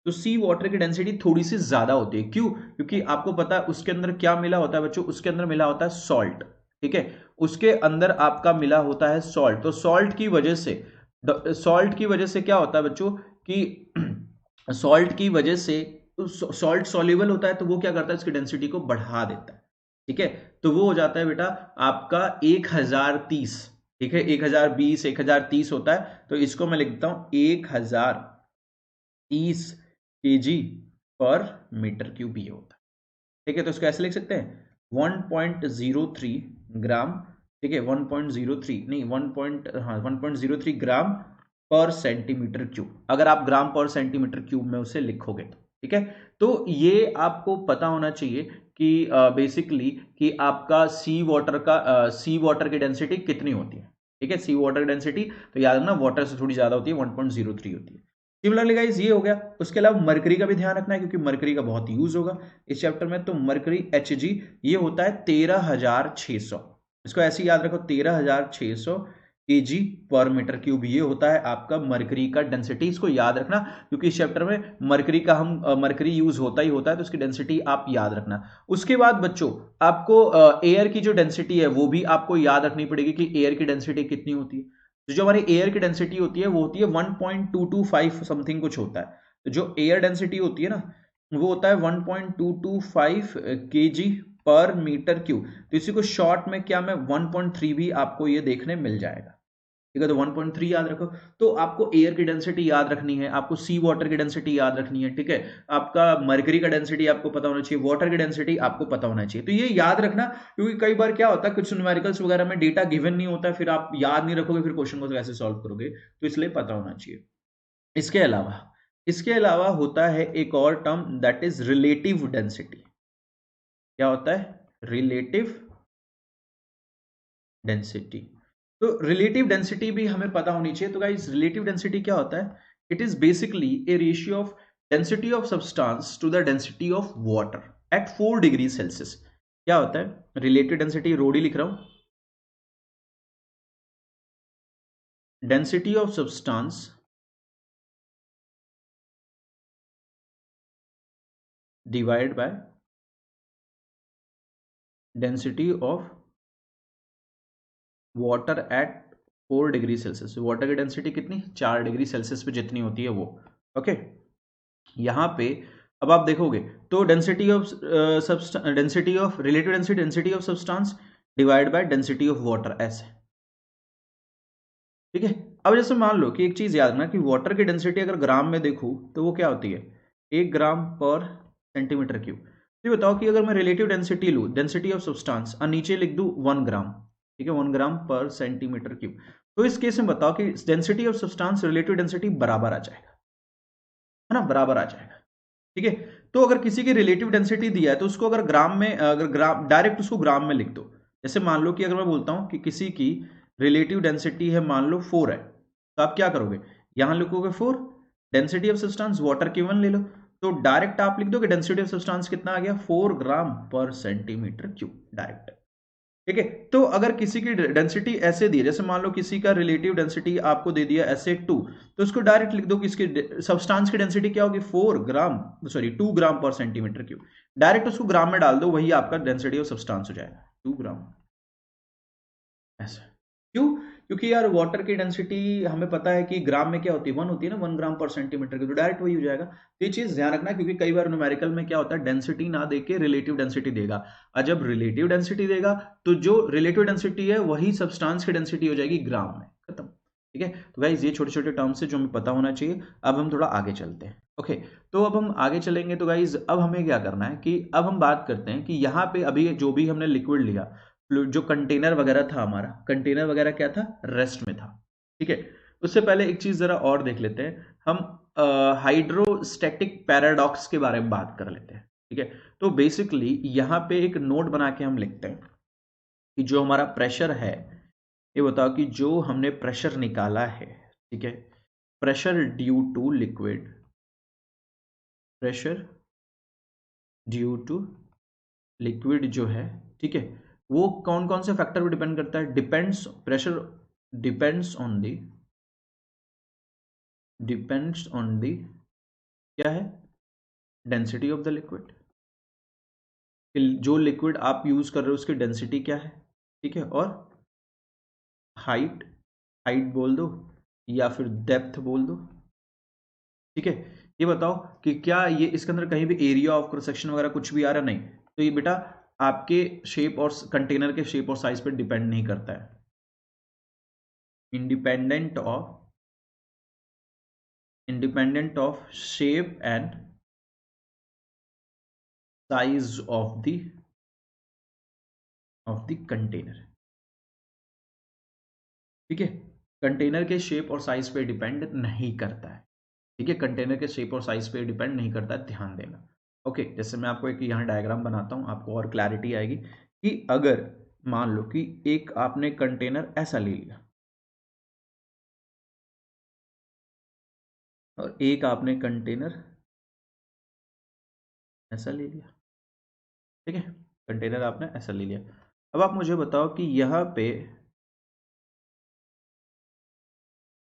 तो सी वाटर की डेंसिटी थोड़ी सी ज्यादा होती है, क्यों, क्योंकि आपको पता है उसके अंदर क्या मिला होता है बच्चों, उसके अंदर मिला होता है सॉल्ट, ठीक है, उसके अंदर आपका मिला होता है सॉल्ट। तो सॉल्ट की वजह से क्या होता है बच्चों कि सॉल्ट की वजह से, सॉल्ट सॉल्युबल होता है तो वो क्या करता है, इसकी डेंसिटी को बढ़ा देता है, ठीक है। तो वो हो जाता है बेटा आपका 1030, ठीक है, 1020 1030 होता है, तो इसको मैं लिखता हूं 1030 केजी पर मीटर क्यूब ये होता है, ठीक है। तो इसको ऐसे लिख सकते हैं 1.03 ग्राम, ठीक है, 1.03 नहीं 1.03 ग्राम पर सेंटीमीटर क्यूब, अगर आप ग्राम पर सेंटीमीटर क्यूब में उसे लिखोगे तो, ठीक है। तो ये आपको पता होना चाहिए कि बेसिकली कि आपका सी वाटर की डेंसिटी कितनी होती है, ठीक है, सी वाटर की डेंसिटी, तो याद रखना वाटर से थोड़ी ज्यादा होती है, 1.03 होती है। सिमिलरली गाइस ये हो गया, उसके अलावा मरकरी का भी ध्यान रखना है क्योंकि मरकरी का बहुत यूज होगा इस चैप्टर में। तो मरकरी Hg ये होता है 13600, इसको ऐसे याद रखो 13600 केजी पर मीटर क्यूब, ये होता है आपका मरकरी का डेंसिटी। इसको याद रखना क्योंकि इस चैप्टर में मरकरी का मरकरी यूज होता ही होता है, तो इसकी डेंसिटी आप याद रखना। उसके बाद बच्चों आपको एयर की जो डेंसिटी है वो भी आपको याद रखनी पड़ेगी कि एयर की डेंसिटी कितनी होती है। तो जो हमारी एयर की डेंसिटी होती है वो होती है 1.225 समथिंग कुछ होता है। तो जो एयर डेंसिटी होती है ना वो होता है 1.225 केजी पर मीटर क्यूब। तो इसी को शॉर्ट में क्या मैं 1.3 भी आपको ये देखने मिल जाएगा, ठीक है। तो 1.3 याद रखो। तो आपको एयर की डेंसिटी याद रखनी है, आपको सी वाटर की डेंसिटी याद रखनी है, ठीक है। आपका मरकरी का डेंसिटी आपको पता होना चाहिए, वाटर की डेंसिटी आपको पता होना चाहिए। तो ये याद रखना क्योंकि कई बार क्या होता है कुछ न्यूमेरिकल्स वगैरह में डेटा गिवन नहीं होता है, फिर आप याद नहीं रखोगे, फिर क्वेश्चन को कैसे सॉल्व करोगे, तो इसलिए पता होना चाहिए। इसके अलावा होता है एक और term that is relative density. क्या होता है, रिलेटिव डेंसिटी। तो रिलेटिव डेंसिटी भी हमें पता होनी चाहिए। तो गाइस रिलेटिव डेंसिटी क्या होता है, it is basically a ratio of density of substance to the density of water at 4 degree Celsius. क्या होता है रिलेटिव डेंसिटी, रोडी लिख रहा हूं, density of substance divide by density of water at 4 degree Celsius. Water की density कितनी, 4 degree Celsius पे जितनी होती है वो, ओके। यहां पे अब आप देखोगे तो density of relative density, density of substance divide by density of water, ऐसे, ठीक है। अब जैसे मान लो कि एक चीज याद रखना कि वाटर की डेंसिटी अगर ग्राम में देखूं तो वो क्या होती है, 1 ग्राम पर सेंटीमीटर क्यूब। तो ये बताओ कि अगर मैं रिलेटिव डेंसिटी लूं, डेंसिटी ऑफ सब्सटेंस, और नीचे लिख दूं 1 ग्राम, ठीक है, 1 ग्राम पर सेंटीमीटर क्यूब, तो इस केस में बताओ कि density of substance relative density बराबर आ जाएगा, है ना, बराबर आ जाएगा, ठीक है। तो अगर किसी की रिलेटिव डेंसिटी दिया है तो उसको अगर ग्राम में, अगर ग्राम डायरेक्ट उसको ग्राम में लिख दो। जैसे मान लो कि अगर मैं बोलता हूं कि किसी की रिलेटिव डेंसिटी है मान लो 4 है, तो आप क्या करोगे, यहां लिखोगे 4, डेंसिटी ऑफ सब्सटेंस वाटर की 1 ले लो, तो डायरेक्ट आप लिख दो कि डेंसिटी ऑफ सब्सटेंस कितना आ गया, 4 ग्राम पर सेंटीमीटर क्यूब, डायरेक्ट। ठीक है। तो अगर किसी की डेंसिटी ऐसे दी है, जैसे मान लो किसी का रिलेटिव डेंसिटी आपको दे दिया ऐसे 2, तो उसको डायरेक्ट लिख दो कि इसकी सब्सटेंस की डेंसिटी क्या होगी 4 ग्राम, सॉरी 2 ग्राम पर सेंटीमीटर क्यूब। डायरेक्ट उसको ग्राम में डाल दो, वही आपका डेंसिटी ऑफ सब्सटेंस हो जाएगा 2 ग्राम। ऐसा क्यों? क्योंकि यार वाटर की डेंसिटी हमें पता है कि ग्राम में क्या होती है, 1 होती है ना, 1 ग्राम पर सेंटीमीटर की, तो डायरेक्ट वही हो जाएगा। तो ये चीज ध्यान रखना, क्योंकि कई बार न्यूमेरिकल में क्या होता है, डेंसिटी ना देके रिलेटिव डेंसिटी देगा, और जब रिलेटिव डेंसिटी देगा तो जो रिलेटिव डेंसिटी है वही सब्सटेंस की डेंसिटी हो जाएगी ग्राम में, खत्म। ठीक है, तो गाइस ये छोटे छोटे टर्म्स है जो हमें पता होना चाहिए। अब हम थोड़ा आगे चलते हैं। ओके, तो अब हम आगे चलेंगे तो गाइज अब हमें क्या करना है कि अब हम बात करते हैं कि यहाँ पे अभी जो भी हमने लिक्विड लिया, जो कंटेनर वगैरह था, हमारा कंटेनर वगैरह क्या था, रेस्ट में था। ठीक है, उससे पहले एक चीज जरा और देख लेते हैं, हम हाइड्रोस्टैटिक पैराडॉक्स के बारे में बात कर लेते हैं। ठीक है, तो बेसिकली यहाँ पे एक नोट बना के हम लिखते हैं कि जो हमारा प्रेशर है, ये बताओ कि जो हमने प्रेशर निकाला है, ठीक है, pressure due to liquid, pressure due to liquid जो है, ठीक है, वो कौन कौन से फैक्टर पे डिपेंड करता है, depends, pressure depends on the क्या है, डेंसिटी ऑफ द लिक्विड। जो लिक्विड आप यूज कर रहे हो उसकी डेंसिटी क्या है, ठीक है, और हाइट, हाइट बोल दो या फिर डेप्थ बोल दो। ठीक है, ये बताओ कि क्या ये इसके अंदर कहीं भी एरिया ऑफ क्रॉस सेक्शन वगैरह कुछ भी आ रहा, नहीं, तो ये बेटा आपके शेप और कंटेनर के शेप और साइज पे डिपेंड नहीं करता है, independent of shape and size of the container. ठीक है, कंटेनर के शेप और साइज पे डिपेंड नहीं करता है। ठीक है, कंटेनर के शेप और साइज पे डिपेंड नहीं करता है, ध्यान देना। ओके, जैसे मैं आपको एक यहाँ डायग्राम बनाता हूँ, आपको और क्लैरिटी आएगी कि अगर मान लो कि एक आपने कंटेनर ऐसा ले लिया और एक आपने कंटेनर ऐसा ले लिया, ठीक है, कंटेनर आपने ऐसा ले लिया। अब आप मुझे बताओ कि यहाँ पे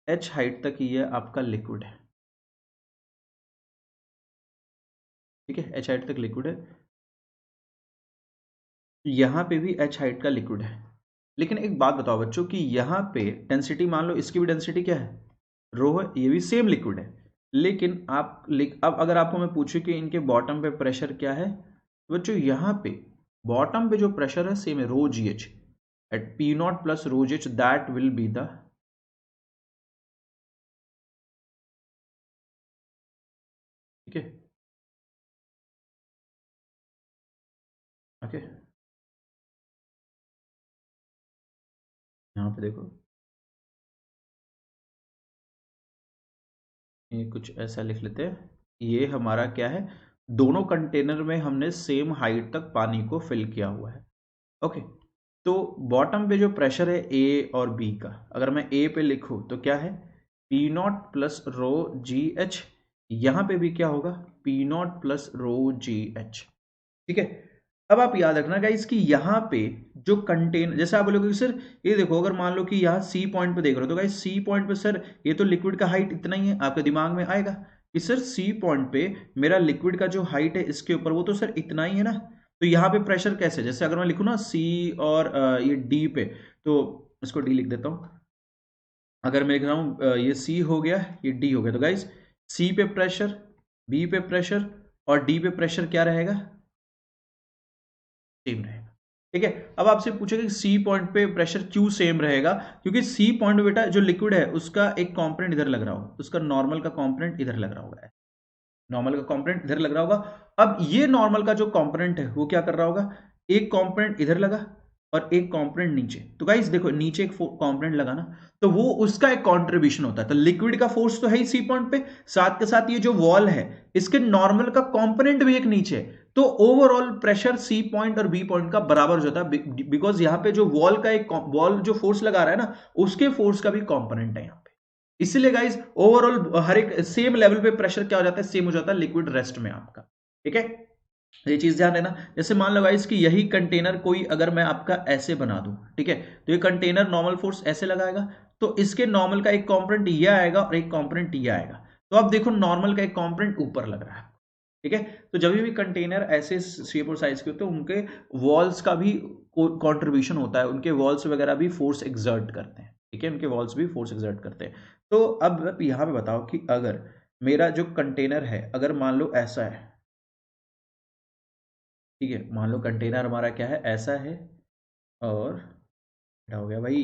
h हाइट तक ये आपका लिक्विड है, ठीक है, h हाइट तक लिक्विड है, यहाँ पे भी h हाइट का लिक्विड है। लेकिन एक बात बताओ बच्चों कि यहाँ पे डेंसिटी, मान लो इसकी भी डेंसिटी क्या है, रो है, ये भी सेम लिक्विड है, लेकिन अब अगर आपको मैं पूछूं कि इनके बॉटम पे प्रेशर क्या है, तो बच्चों यहाँ पे बॉटम पे जो प्रेशर है सेम है, rho ji H at P not plus rho ji H, that will be the, ठीक है, ओके, यहाँ पे देखो ये कुछ ऐसा लिख लेते हैं, ये हमारा क्या है, दोनों कंटेनर में हमने सेम हाइट तक पानी को फिल किया हुआ है। ओके, तो बॉटम पे जो प्रेशर है ए और बी का, अगर मैं ए पे लिखूं तो क्या है, p not plus rho ji H, यहां पे भी क्या होगा, p not plus rho ji H. ठीक है, अब आप याद रखना गाइस कि यहाँ पे जो कंटेनर, जैसे आप बोलोगे सर ये देखो, अगर मान लो कि यहाँ सी पॉइंट पे देख रहे हो, तो गाइस सी पॉइंट पे सर ये तो लिक्विड का हाइट इतना ही है, आपके दिमाग में आएगा कि सर सी पॉइंट पे मेरा लिक्विड का जो हाइट है इसके ऊपर, वो तो सर इतना ही है ना, तो यहाँ पे प्रेशर कैसे, जैसे अगर मैं लिखूँ ना सी और ये डी पे, तो इसको डी लिख देता हूँ, अगर मैं लिख रहा हूँ ये सी हो गया, ये डी हो गया, तो गाइस सी पे प्रेशर, बी पे प्रेशर और डी पे प्रेशर क्या रहेगा, सेम रहेगा। ठीक है, अब आपसे पूछेगा कि सी पॉइंट पे प्रेशर क्यों सेम रहेगा, क्योंकि सी पॉइंट बेटा जो लिक्विड है उसका एक कंपोनेंट इधर लग रहा होगा, उसका नॉर्मल का कंपोनेंट इधर लग रहा होगा, नॉर्मल का कंपोनेंट इधर लग रहा होगा। अब ये नॉर्मल का जो कंपोनेंट है वो क्या कर रहा होगा, एक कंपोनेंट इधर लगा और एक कंपोनेंट नीचे, तो गाइस देखो नीचे एक कंपोनेंट लगा ना, तो वो उसका एक कंट्रीब्यूशन होता है, तो लिक्विड का फोर्स तो है ही सी पॉइंट पे, साथ के साथ ये जो वॉल है इसके नॉर्मल का कंपोनेंट भी एक नीचे है, तो ओवरऑल प्रेशर सी पॉइंट और बी पॉइंट का बराबर हो जाता है, बिकॉज यहाँ पे जो वॉल का एक वॉल जो फोर्स लगा रहा है ना, उसके फोर्स का भी कंपोनेंट है यहाँ पे, इसलिए गाइस ओवरऑल हर एक सेम लेवल पे प्रेशर क्या हो जाता है, सेम हो जाता है लिक्विड रेस्ट में आपका। ठीक है, ये चीज ध्यान देना। जैसे मान लो गाइस कि यही कंटेनर कोई अगर मैं आपका ऐसे बना दूं, ठीक है, तो ये कंटेनर नॉर्मल फोर्स ऐसे लगाएगा, तो इसके नॉर्मल का एक कंपोनेंट ये आएगा और एक कंपोनेंट ये आएगा। तो आप देखो नॉर्मल का एक कंपोनेंट ऊपर लग रहा है, ठीक है। तो जब भी कंटेनर ऐसे शेप और साइज के होते हैं, उनके वॉल्स का भी कंट्रीब्यूशन होता है, उनके वॉल्स वगैरह भी फोर्स एक्सर्ट करते हैं, ठीक है, उनके वॉल्स भी फोर्स एक्सर्ट करते हैं। तो अब यहाँ पे बताओ कि अगर मेरा जो कंटेनर है, अगर मान लो ऐसा है, ठीक है, मान लो कंटेनर हमारा क्या है, ऐसा है, और क्या हो गया भाई,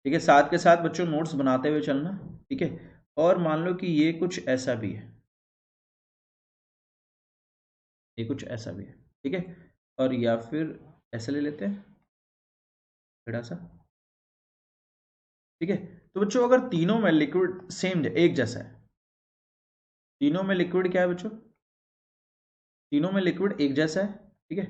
ठीक है, साथ के साथ बच्चों नोट्स बनाते हुए चलना, ठीक है। और मान लो कि ये कुछ ऐसा भी है, ये कुछ ऐसा भी है, ठीक है, और या फिर ऐसे ले लेते हैं थोड़ा सा, ठीक है। तो बच्चों अगर तीनों में लिक्विड सेम एक जैसा है, तीनों में लिक्विड क्या है बच्चों, तीनों में लिक्विड एक जैसा है, ठीक है,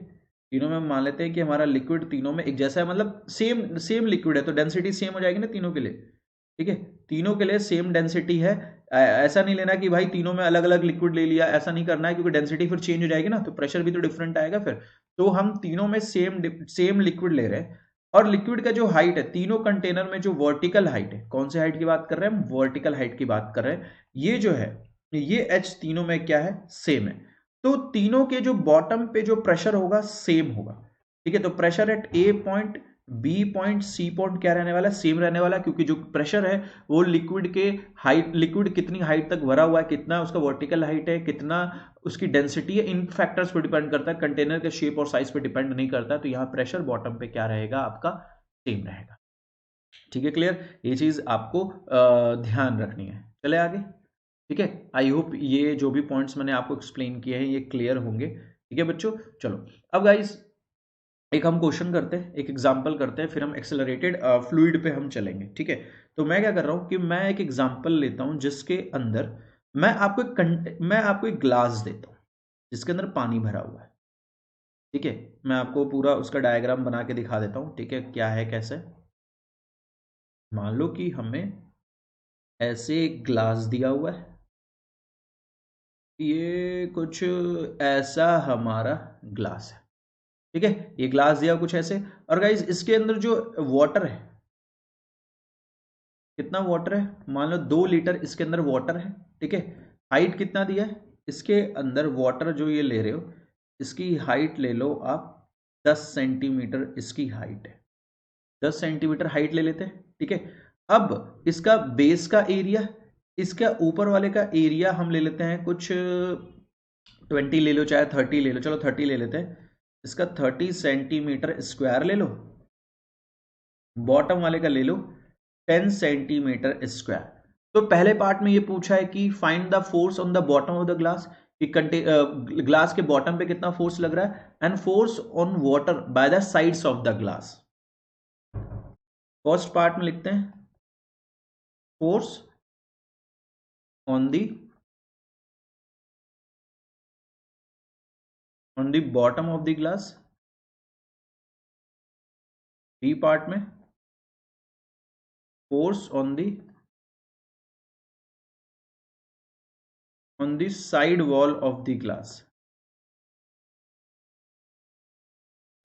तीनों में मान लेते हैं कि हमारा लिक्विड तीनों में एक जैसा है, मतलब सेम सेम लिक्विड है, तो डेंसिटी सेम हो जाएगी ना तीनों के लिए, ठीक है, तीनों के लिए सेम डेंसिटी है। ऐसा नहीं लेना कि भाई तीनों में अलग अलग लिक्विड ले लिया, ऐसा नहीं करना है, क्योंकि डेंसिटी फिर चेंज हो जाएगी ना, तो प्रेशर भी तो डिफरेंट आएगा फिर। तो हम तीनों में सेम सेम लिक्विड ले रहे हैं, और लिक्विड का जो हाइट है तीनों कंटेनर में, जो वर्टिकल हाइट है, कौन से हाइट की बात कर रहे हैं हम, वर्टिकल हाइट की बात कर रहे हैं, ये जो है ये एच तीनों में क्या है, सेम है। तो तीनों के जो बॉटम पे जो प्रेशर होगा सेम होगा, ठीक है। तो pressure at A point, B point, C point क्या रहने वाला है, सेम रहने वाला है, क्योंकि जो प्रेशर है वो लिक्विड के हाइट, लिक्विड कितनी हाइट तक भरा हुआ है, कितना उसका वर्टिकल हाइट है, कितना उसकी डेंसिटी है, इन फैक्टर्स पर डिपेंड करता है, कंटेनर के शेप और साइज पे डिपेंड नहीं करता। तो यहाँ प्रेशर बॉटम पे क्या रहेगा आपका, सेम रहेगा, ठीक है, क्लियर। ये चीज आपको ध्यान रखनी है। चले आगे, ठीक है। आई होप ये जो भी पॉइंट्स मैंने आपको एक्सप्लेन किए हैं ये क्लियर होंगे, ठीक है बच्चों। चलो अब गाइस एक हम क्वेश्चन करते हैं, एक एग्जांपल करते हैं, फिर हम एक्सेलरेटेड फ्लूइड पे हम चलेंगे, ठीक है। तो मैं क्या कर रहा हूं कि मैं एक एग्जांपल लेता हूं जिसके अंदर मैं आपको एक ग्लास देता हूं जिसके अंदर पानी भरा हुआ है, ठीक है। मैं आपको पूरा उसका डायग्राम बना के दिखा देता हूं, ठीक है, क्या है कैसे। मान लो कि हमें ऐसे एक ग्लास दिया हुआ है, ये कुछ ऐसा हमारा ग्लास है, ठीक है, ये ग्लास दिया कुछ ऐसे। और गाइज इसके अंदर जो वाटर है, कितना वाटर है, मान लो 2 लीटर इसके अंदर वाटर है, ठीक है। हाइट कितना दिया है इसके अंदर, वाटर जो ये ले रहे हो इसकी हाइट ले लो आप 10 सेंटीमीटर, इसकी हाइट है 10 सेंटीमीटर हाइट ले लेते हैं, ठीक है। अब इसका बेस का एरिया, इसका ऊपर वाले का एरिया हम ले लेते हैं कुछ 20 ले लो चाहे 30 ले लो, चलो 30 ले लेते हैं, इसका 30 सेंटीमीटर स्क्वायर ले लो, बॉटम वाले का ले लो 10 सेंटीमीटर स्क्वायर। तो पहले पार्ट में ये पूछा है कि find the force on the bottom of the glass, कि ग्लास के बॉटम पे कितना फोर्स लग रहा है, and force on water by the sides of the glass. First part में लिखते हैं force on the bottom of the glass, B part में force on the side wall of the glass,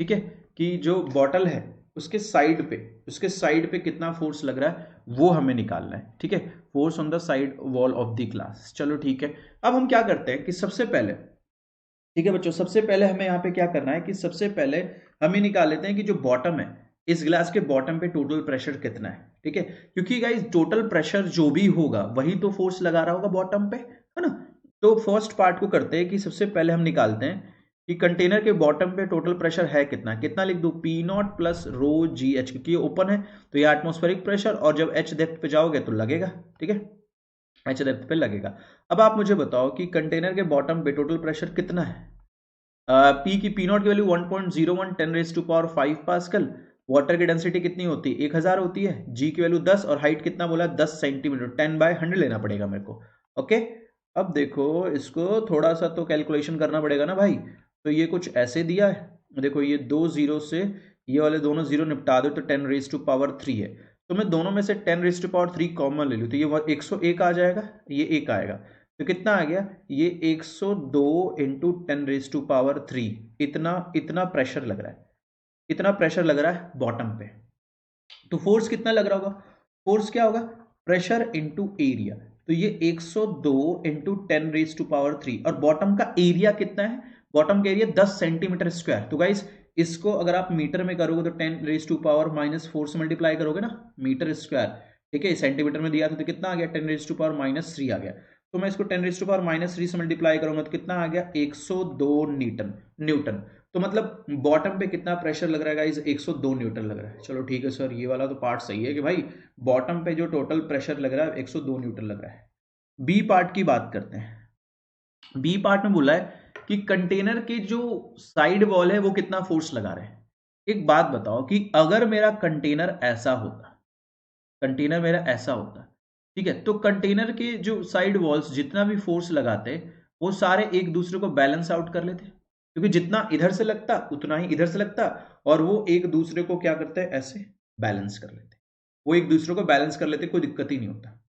ठीक है, कि जो बॉटल है उसके साइड पे कितना फोर्स लग रहा है वो हमें निकालना है, ठीक है, force on the side wall of the glass. चलो ठीक है। अब हम क्या करते हैं कि सबसे पहले, ठीक है बच्चों, सबसे पहले हमें यहाँ पे क्या करना है कि सबसे पहले हम ये निकाल लेते हैं कि जो बॉटम है, इस ग्लास के बॉटम पे टोटल प्रेशर कितना है, ठीक है, क्योंकि गाइस टोटल प्रेशर जो भी होगा वही तो फोर्स लगा रहा होगा बॉटम पे, है ना। तो फर्स्ट पार्ट को करते हैं कि सबसे पहले हम निकालते हैं कि कंटेनर के बॉटम पे टोटल प्रेशर है कितना, कितना लिख दो, P not plus rho ji H, क्योंकि ये ओपन है तो ये एटमॉस्फेरिक प्रेशर, और जब एच डेप्थ पे जाओगे तो लगेगा, ठीक है, एच डेप्थ पे लगेगा। अब आप मुझे बताओ कि कंटेनर के बॉटम पे टोटल प्रेशर कितना है। पी की पी नॉट की वैल्यू 1.01 10⁵ पास्कल, वाटर की डेंसिटी कितनी होती है 1000 होती है, जी की वैल्यू 10, और हाइट कितना बोला 10 सेंटीमीटर, 10/100 लेना पड़ेगा मेरे को, ओके। अब देखो इसको थोड़ा सा तो कैलकुलेशन करना पड़ेगा ना भाई। तो ये कुछ ऐसे दिया है, देखो ये 2 जीरो से ये वाले दोनों जीरो निपटा दो तो 10⁻³ है, तो मैं दोनों में से 10⁻³ कॉमन ले लूँ तो ये 101 आ जाएगा, ये 1 आएगा। तो कितना आ गया, ये 102 इंटू 10⁻³ इतना इतना प्रेशर लग रहा है, इतना प्रेशर लग रहा है बॉटम पे। तो फोर्स कितना लग रहा होगा, फोर्स क्या होगा, प्रेशर इंटू एरिया। तो ये 102 इंटू 10⁻³ और बॉटम का एरिया कितना है, बॉटम का एरिया 10 सेंटीमीटर स्क्वायर। तो गाइस इसको अगर आप मीटर में करोगे तो 10⁻⁻4 से मल्टीप्लाई करोगे ना, मीटर स्क्वायर, ठीक है, सेंटीमीटर में दिया था तो कितना आ गया 10⁻³ आ गया। तो मैं इसको 10⁻³ से मल्टीप्लाई करूंगा तो कितना आ गया 102 न्यूटन। तो मतलब बॉटम पे कितना प्रेशर लग रहा है गाइस, 102 न्यूटन लग रहा है। चलो ठीक है सर, ये वाला तो पार्ट सही है कि भाई बॉटम पे जो टोटल प्रेशर लग रहा है 102 न्यूटन लग रहा है। बी पार्ट की बात करते हैं। बी पार्ट में बोला है कि कंटेनर के जो साइड वॉल है वो कितना फोर्स लगा रहे हैं। एक बात बताओ कि अगर मेरा कंटेनर ऐसा होता, कंटेनर मेरा ऐसा होता, ठीक है, तो कंटेनर के जो साइड वॉल्स जितना भी फोर्स लगाते वो सारे एक दूसरे को बैलेंस आउट कर लेते, क्योंकि जितना इधर से लगता उतना ही इधर से लगता, और वो एक दूसरे को क्या करते हैं, ऐसे बैलेंस कर लेते, वो एक दूसरे को बैलेंस कर लेते, कोई दिक्कत ही नहीं होता।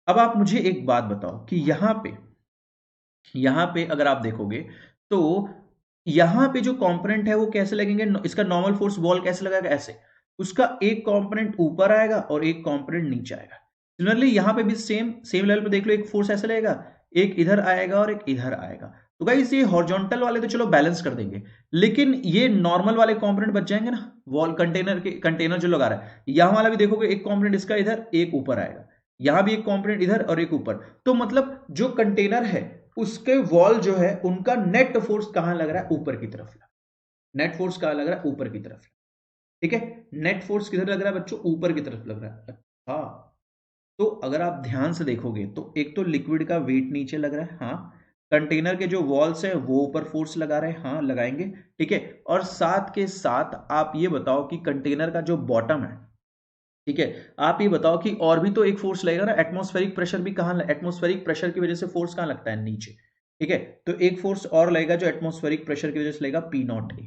अब आप मुझे एक बात बताओ कि यहां पे अगर आप देखोगे तो यहां पे जो कंपोनेंट है वो कैसे लगेंगे, इसका नॉर्मल फोर्स बॉल कैसे लगाएगा, ऐसे, उसका एक कंपोनेंट ऊपर आएगा और एक कंपोनेंट नीचे आएगा। सिमिलरली यहां पे भी सेम सेम लेवल पे देख लो, एक फोर्स ऐसे लगेगा, एक इधर आएगा और एक इधर आएगा। तो गाइस ये हॉरिजॉन्टल वाले तो चलो बैलेंस कर देंगे, लेकिन ये नॉर्मल वाले कंपोनेंट बच जाएंगे ना, वॉल कंटेनर जो लगा रहा है, यहां वाला भी देखोगे एक कंपोनेंट इसका इधर, एक ऊपर आएगा, यहां भी एक कंपोनेंट इधर और एक ऊपर। तो मतलब जो कंटेनर है उसके वॉल जो है उनका नेट फोर्स कहां लग रहा है, ऊपर की तरफ, नेट फोर्स कहां लग रहा है, ऊपर की तरफ, ठीक है। नेट फोर्स किधर लग रहा है बच्चों, ऊपर की तरफ लग रहा है। अच्छा, तो अगर आप ध्यान से देखोगे तो एक तो लिक्विड का वेट नीचे लग रहा है, हाँ, कंटेनर के जो वॉल्स है वो ऊपर फोर्स लगा रहे हैं, हाँ लगाएंगे, ठीक है, और साथ के साथ आप ये बताओ कि कंटेनर का जो बॉटम है, ठीक है, आप ये बताओ कि और भी तो एक फोर्स लगेगा ना, एटमॉस्फेरिक प्रेशर भी कहां, एटमॉस्फेरिक प्रेशर की वजह से फोर्स कहां लगता है, नीचे, ठीक है। तो एक फोर्स और लगेगा जो एटमॉस्फेरिक प्रेशर की वजह से लगेगा P0A,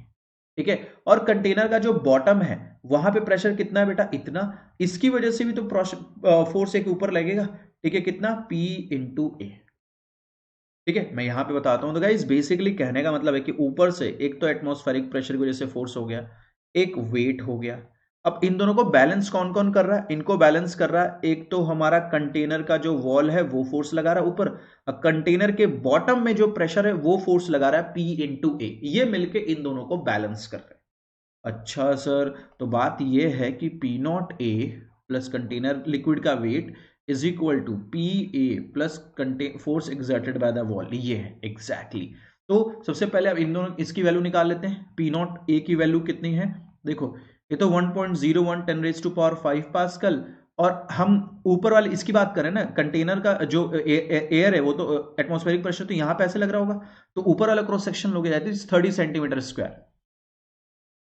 ठीक है। और कंटेनर का जो बॉटम है वहां पे प्रेशर कितना है बेटा, इतना, इसकी वजह से भी तो फोर्स एक ऊपर लगेगा, ठीक है, कितना P/A, ठीक है। मैं यहां पे बताता हूं, तो गाइस बेसिकली कहने का मतलब है कि ऊपर से एक तो एटमॉस्फेरिक प्रेशर की वजह से फोर्स हो गया, एक वेट हो गया। अब इन दोनों को बैलेंस कौन कौन कर रहा है, इनको बैलेंस कर रहा है एक तो हमारा कंटेनर का जो वॉल है वो फोर्स लगा रहा है ऊपर, कंटेनर के बॉटम में जो प्रेशर है वो फोर्स लगा रहा है P/A, ये मिलके इन दोनों को बैलेंस कर रहे हैं। अच्छा सर, तो बात ये है कि P0A प्लस कंटेनर लिक्विड का weight is equal to PA plus force exerted by the wall, ये है एग्जैक्टली तो सबसे पहले अब इन दोनों इसकी वैल्यू निकाल लेते हैं। P0A की वैल्यू कितनी है, देखो ये तो 1.01 10⁵ पास्कल, और हम ऊपर वाले इसकी बात करें ना, कंटेनर का जो एयर है वो तो एटमॉस्फेरिक प्रेशर तो यहाँ पे ऐसे लग रहा होगा, तो ऊपर वाला क्रॉस सेक्शन लोगे जाते हैं 30 सेंटीमीटर स्क्वायर,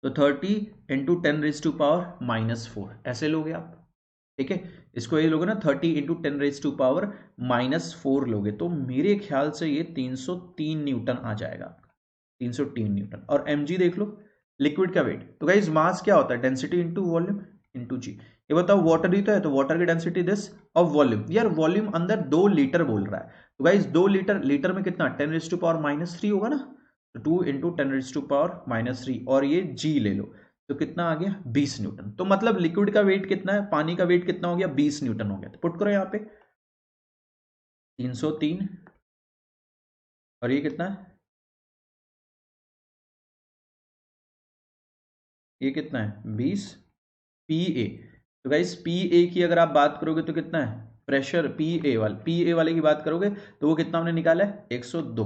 तो 30 इंटू 10⁻⁻4 ऐसे लोगे आप, ठीक है। इसको ये लोगे ना 30 इंटू 10⁻⁻4 लोगे तो मेरे ख्याल से ये 303 न्यूटन आ जाएगा, 303 न्यूटन। और mg देख लो, लिक्विड का वेट, तो गाइस मास क्या होता है, डेंसिटी इंटू वॉल्यूम इंटू जी। ये बताओ वाटर ही तो है, तो वाटर की डेंसिटी दिस और वॉल्यूम, यार वॉल्यूम अंदर 2 लीटर बोल रहा है, तो गाइस 2 लीटर, लीटर में कितना 10⁻³ होगा ना, तो 2 इंटू 10⁻³ और ये जी ले लो, तो कितना आ गया 20 न्यूटन। तो मतलब लिक्विड का वेट कितना है, पानी का वेट कितना हो गया 20 न्यूटन हो गया। तो पुट करो यहाँ पे 303 और ये कितना है, ये कितना है 20 PA। तो गाइस PA की अगर आप बात करोगे तो कितना है प्रेशर, PA वाले की बात करोगे तो वो कितना हमने निकाला है 102।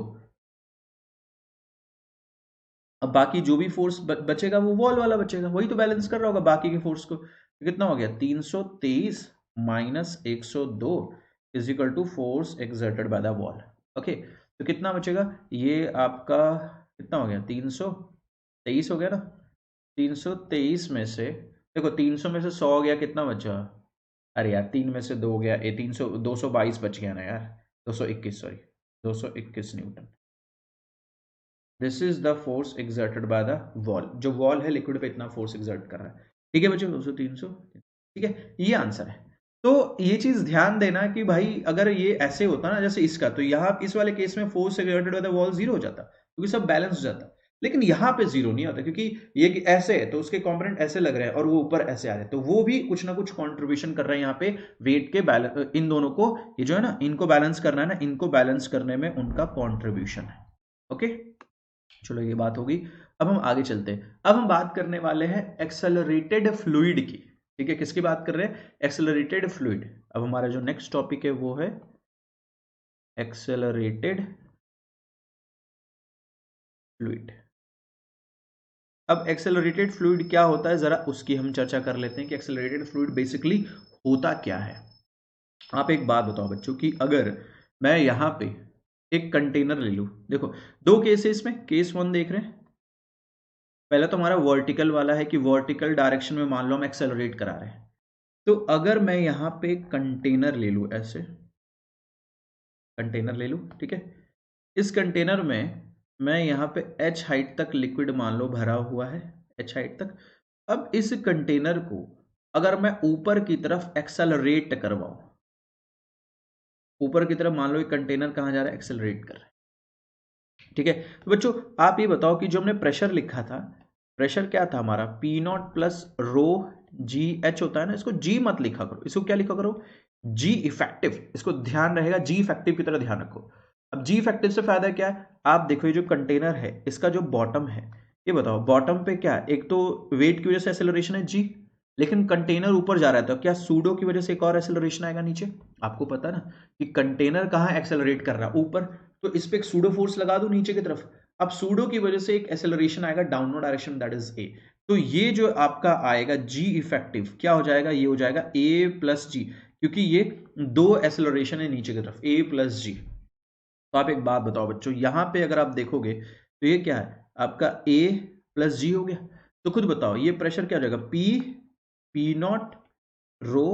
अब बाकी जो भी फोर्स बचेगा वो वॉल वाला बचेगा, वही तो बैलेंस कर रहा होगा बाकी के फोर्स को। तो कितना हो गया 323 minus 102 is equal to force exerted by the wall. Okay, तो कितना बचेगा, ये आपका कितना हो गया 323 हो गया ना, 323 में से देखो 300 में से 100 गया, कितना बचा, अरे यार 3 में से 2 गया, ये 300 222 बच गया ना यार, 221 sorry 221 Newton. This is the force exerted by the wall, जो वॉल है लिक्विड पे इतना फोर्स एक्सर्ट कर रहा है, ठीक है बच्चों 200 300, ठीक है, ये आंसर है। तो ये चीज ध्यान देना कि भाई अगर ये ऐसे होता ना जैसे इसका, तो यहाँ इस वाले केस में force exerted by the wall zero हो जाता क्योंकि सब बैलेंस हो जाता। लेकिन यहाँ पे जीरो नहीं होता क्योंकि ये कि ऐसे है तो उसके कंपोनेंट ऐसे लग रहे हैं और वो ऊपर ऐसे आ रहे हैं, तो वो भी कुछ ना कुछ कंट्रीब्यूशन कर रहे हैं यहाँ पे वेट के बैलेंस, इन दोनों को, ये जो है ना इनको बैलेंस करना है ना, इनको बैलेंस करने में उनका कॉन्ट्रीब्यूशन है। ओके, चलो ये बात होगी। अब हम आगे चलते हैं। अब हम बात करने वाले हैं एक्सेलरेटेड फ्लूइड की। ठीक है, किसकी बात कर रहे हैं? Accelerated fluid. अब हमारा जो नेक्स्ट टॉपिक है वो है एक्सेलरेटेड फ्लूइड। अब एक्सेलरेटेड फ्लूइड क्या होता है जरा उसकी हम चर्चा कर लेते हैं कि एक्सेलरेटेड फ्लूइड बेसिकली होता क्या है। आप एक बात बताओ बच्चों कि अगर मैं यहां पे एक कंटेनर ले लूं, देखो दो केस है इसमें, केस वन देख रहे हैं। पहला तो हमारा वर्टिकल वाला है कि वर्टिकल डायरेक्शन में मान लो हम एक्सेलरेट करा रहे हैं। तो अगर मैं यहां पे कंटेनर ले लूं, ऐसे कंटेनर ले लूं, ठीक है, इस कंटेनर में मैं यहां पे h हाइट तक लिक्विड मान लो भरा हुआ है, h हाइट तक। अब इस कंटेनर को अगर मैं ऊपर की तरफ एक्सेलरेट करवाऊं, ऊपर की तरफ मान लो ये कंटेनर कहां जा रहा है, एक्सेलरेट कर रहा है, ठीक है। तो बच्चों आप ये बताओ कि जो हमने प्रेशर लिखा था, प्रेशर क्या था हमारा, P not plus rho ji H होता है ना, इसको जी मत लिखा करो, इसको क्या लिखा करो, जी इफेक्टिव। इसको ध्यान रहेगा, जी इफेक्टिव की तरह ध्यान रखो। अब जी इफेक्टिव से फायदा क्या है, आप देखो ये जो कंटेनर है इसका जो बॉटम है, ये बताओ बॉटम पे क्या है, एक तो वेट की वजह से एक्सेलरेशन है जी, लेकिन कंटेनर ऊपर जा रहा है तो क्या सूडो की वजह से एक और एक्सेलरेशन आएगा नीचे। आपको पता ना कि कंटेनर कहाँ एक्सेलरेट कर रहा है, ऊपर, तो इस पे एक सूडो फोर्स लगा दो नीचे की तरफ। अब सूडो की वजह से एक एक्सेलरेशन आएगा downward direction, that is a. तो ये जो आपका आएगा जी इफेक्टिव क्या हो जाएगा, ये हो जाएगा ए प्लस जी, क्योंकि ये दो एक्सेलरेशन है नीचे की तरफ, ए प्लस जी। तो आप एक बात बताओ बच्चों, यहां पे अगर आप देखोगे तो ये क्या है आपका ए प्लस जी हो गया। तो खुद बताओ ये प्रेशर क्या हो जाएगा, पी, पी नॉट रो,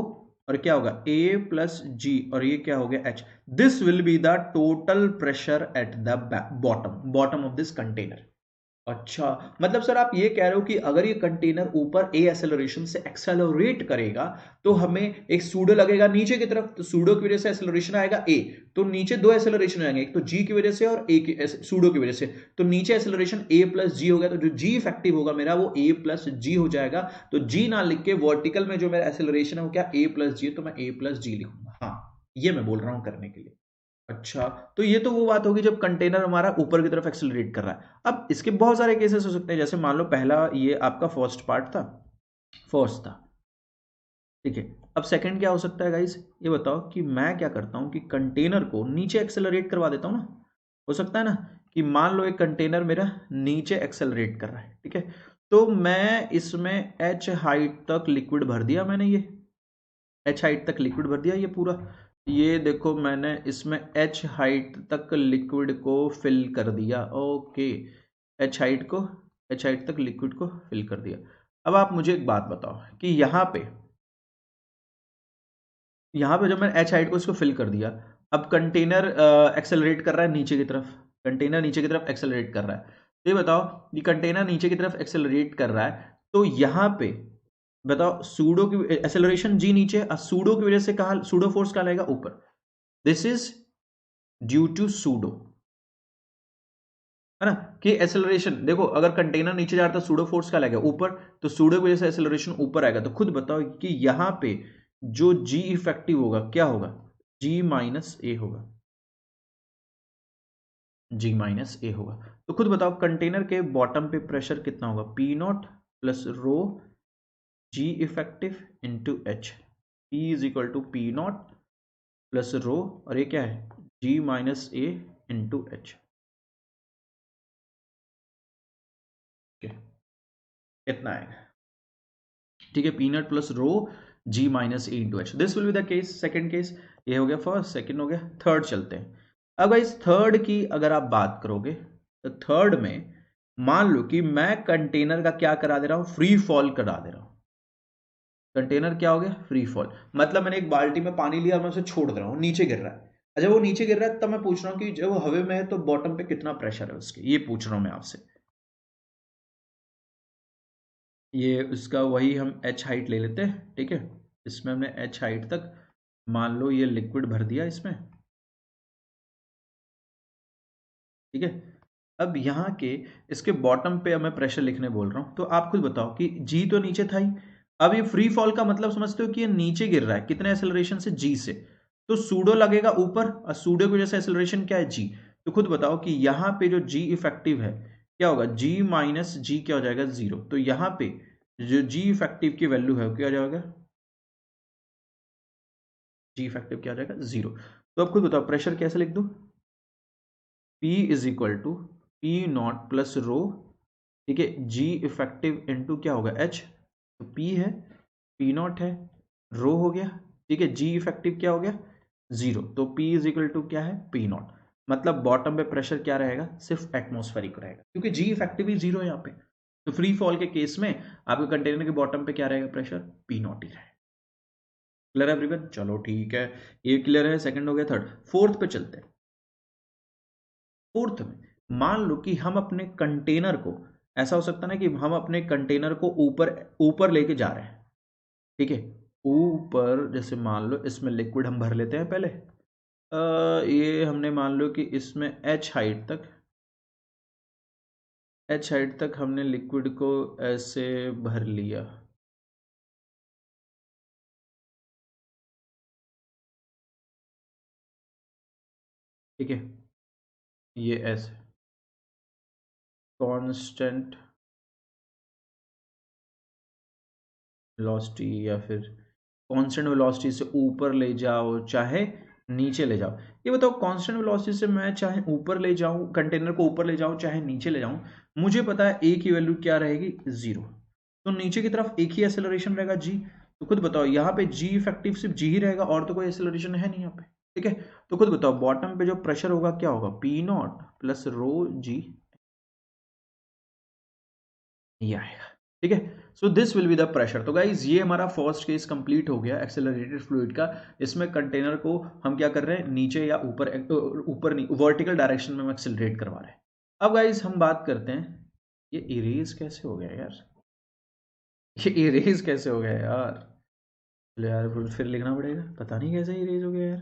और क्या होगा ए प्लस जी, और ये क्या हो गया H. This will be the total pressure at the bottom, bottom of this container. अच्छा, मतलब सर आप ये कह रहे हो कि अगर ये कंटेनर ऊपर ए एक्सेलरेशन से एक्सेलरेट करेगा तो हमें एक सूडो लगेगा नीचे की तरफ, तो सूडो की वजह से एक्सेलरेशन आएगा ए, तो नीचे दो एक्सेलरेशन आएंगे, एक तो जी की वजह से और ए की सूडो की वजह से, तो नीचे एक्सेलरेशन ए प्लस जी हो गया, तो जो जी इफेक्टिव होगा मेरा वो ए प्लस जी हो जाएगा। तो जी ना लिख के वर्टिकल में जो मेरा एक्सेलरेशन है वो क्या ए प्लस जी, तो मैं ए प्लस जी लिखूंगा। हाँ, ये मैं बोल रहा हूं करने के लिए। अच्छा, तो ये तो वो बात होगी जब कंटेनर हमारा ऊपर की तरफ एक्सेलरेट कर रहा है। अब इसके बहुत सारे केसेस हो सकते हैं, जैसे मान लो पहला ये आपका फर्स्ट पार्ट था, फर्स्ट था, ठीक है। अब सेकंड क्या हो सकता है गाइस, ये बताओ कि मैं क्या करता हूं कि कंटेनर को नीचे एक्सेलरेट करवा देता हूं ना। हो सकता है ना कि मान लो एक कंटेनर मेरा नीचे एक्सेलरेट कर रहा है, ठीक है, तो मैं इसमें एच हाइट तक लिक्विड भर दिया मैंने, ये एच हाइट तक लिक्विड भर दिया, ये पूरा, ये देखो मैंने इसमें एच हाइट तक लिक्विड को फिल कर दिया। ओके, एच हाइट को, एच हाइट तक लिक्विड को फिल कर दिया। अब आप मुझे एक बात बताओ कि यहाँ पे जब मैंने एच हाइट को इसको फिल कर दिया, अब कंटेनर एक्सेलरेट कर रहा है नीचे की तरफ, कंटेनर नीचे की तरफ एक्सेलरेट कर रहा है। तो ये बताओ ये कंटेनर नीचे की तरफ एक्सेलरेट कर रहा है, तो यहाँ पे बताओ सूडो की एक्सेलरेशन जी नीचे, सूडो की वजह से कहा, सूडो फोर्स कहा लगेगा ऊपर, this is due to pseudo, है ना। कि एक्सेलरेशन देखो अगर कंटेनर नीचे जा रहा था सूडो फोर्स का लगेगा ऊपर, तो सूडो की वजह से एक्सेलरेशन ऊपर आएगा। तो खुद बताओ कि यहां पे जो जी इफेक्टिव होगा क्या होगा, जी माइनस ए होगा, जी माइनस ए होगा। तो खुद बताओ कंटेनर के बॉटम पे प्रेशर कितना होगा, p not plus rho g effective into h, p is equal to P not plus rho, और ये क्या है g minus a into h. कितना आएगा, ठीक है, p not plus rho g minus a into h, this will be the case, second case. ये हो गया फर्स्ट, सेकेंड हो गया, थर्ड चलते हैं। अब इस थर्ड की अगर आप बात करोगे तो थर्ड में मान लो कि मैं कंटेनर का क्या करा दे रहा हूं, फ्री फॉल करा दे रहा हूं। कंटेनर क्या हो गया, फ्री फॉल, मतलब मैंने एक बाल्टी में पानी लिया और मैं उसे छोड़ दे रहा हूं, नीचे गिर रहा है। अच्छा, वो नीचे गिर रहा है तब मैं पूछ रहा हूं कि जब वो हवा में है तो बॉटम पे कितना प्रेशर है उसके, ये पूछ रहा हूं मैं आपसे। ये उसका वही हम एच हाइट ले लेते हैं, ठीक है, इसमें हमने एच हाइट तक मान लो ये लिक्विड भर दिया इसमें, ठीक है। अब यहाँ के इसके बॉटम पे मैं प्रेशर लिखने बोल रहा हूँ, तो आप खुद बताओ कि जी तो नीचे था ही। अब ये फ्री फॉल का मतलब समझते हो कि ये नीचे गिर रहा है, कितने एक्सेलरेशन से, जी से। तो सूडो लगेगा ऊपर, और सूडो की वजह से एक्सेलरेशन क्या है, जी। तो खुद बताओ कि यहाँ पे जो जी इफेक्टिव है क्या होगा, जी माइनस जी क्या हो जाएगा, जीरो। तो यहाँ पे जो जी इफेक्टिव की वैल्यू है वो क्या हो जाएगा, जी इफेक्टिव क्या हो जाएगा, जीरो। तो अब खुद बताओ प्रेशर कैसे लिख दो, P is equal to P not plus rho, ठीक है, जी इफेक्टिव इंटू क्या होगा, एच। तो P है, P नॉट है, रो हो गया, ठीक है, जी इफेक्टिव क्या हो गया, जीरो। तो P इज इक्वल टू क्या है, P नॉट। मतलब बॉटम पे प्रेशर क्या रहेगा, सिर्फ एटमोस्फेरिक रहेगा, क्योंकि जी इफेक्टिव ही जीरो है यहाँ पे। तो फ्री फॉल के केस में आपके कंटेनर के बॉटम पे क्या रहेगा प्रेशर, P नॉट ही रहेगा। क्लियर है एवरीवन, चलो ठीक है, ये क्लियर है, सेकंड हो गया। थर्ड, फोर्थ पे चलते हैं। फोर्थ में मान लो कि हम अपने कंटेनर को, ऐसा हो सकता है ना कि हम अपने कंटेनर को ऊपर ऊपर लेके जा रहे हैं, ठीक है, ऊपर। जैसे मान लो इसमें लिक्विड हम भर लेते हैं पहले, ये हमने मान लो कि इसमें एच हाइट तक हमने लिक्विड को ऐसे भर लिया, ठीक है, ये ऐसे कांस्टेंट वेलोसिटी, या फिर कांस्टेंट वेलोसिटी से ऊपर ले जाओ चाहे नीचे ले जाओ। ये बताओ कांस्टेंट वेलोसिटी से मैं चाहे ऊपर ले जाऊं, कंटेनर को ऊपर ले जाऊं चाहे नीचे ले जाऊं, मुझे पता है ए की वैल्यू क्या रहेगी, जीरो। तो नीचे की तरफ एक ही एक्सेलरेशन रहेगा, जी। तो खुद बताओ यहाँ पे जी इफेक्टिव सिर्फ जी ही रहेगा, और तो कोई एक्सेलरेशन है नहीं यहाँ पे, ठीक है। तो खुद बताओ बॉटम पे जो प्रेशर होगा क्या होगा, p not plus rho G, ये आएगा, ठीक है। So this will be the pressure. तो गाइज ये हमारा फर्स्ट केस कंप्लीट हो गया एक्सेलरेटेड फ्लूइड का। इसमें कंटेनर को हम क्या कर रहे हैं, नीचे या ऊपर, ऊपर नहीं, वर्टिकल डायरेक्शन में हम एक्सेलरेट करवा रहे हैं। अब गाइज हम बात करते हैं, ये इरेज कैसे हो गया यार, ये इरेज कैसे हो गया यार, चलो यार फिर लिखना पड़ेगा, पता नहीं कैसे इरेज हो गया यार,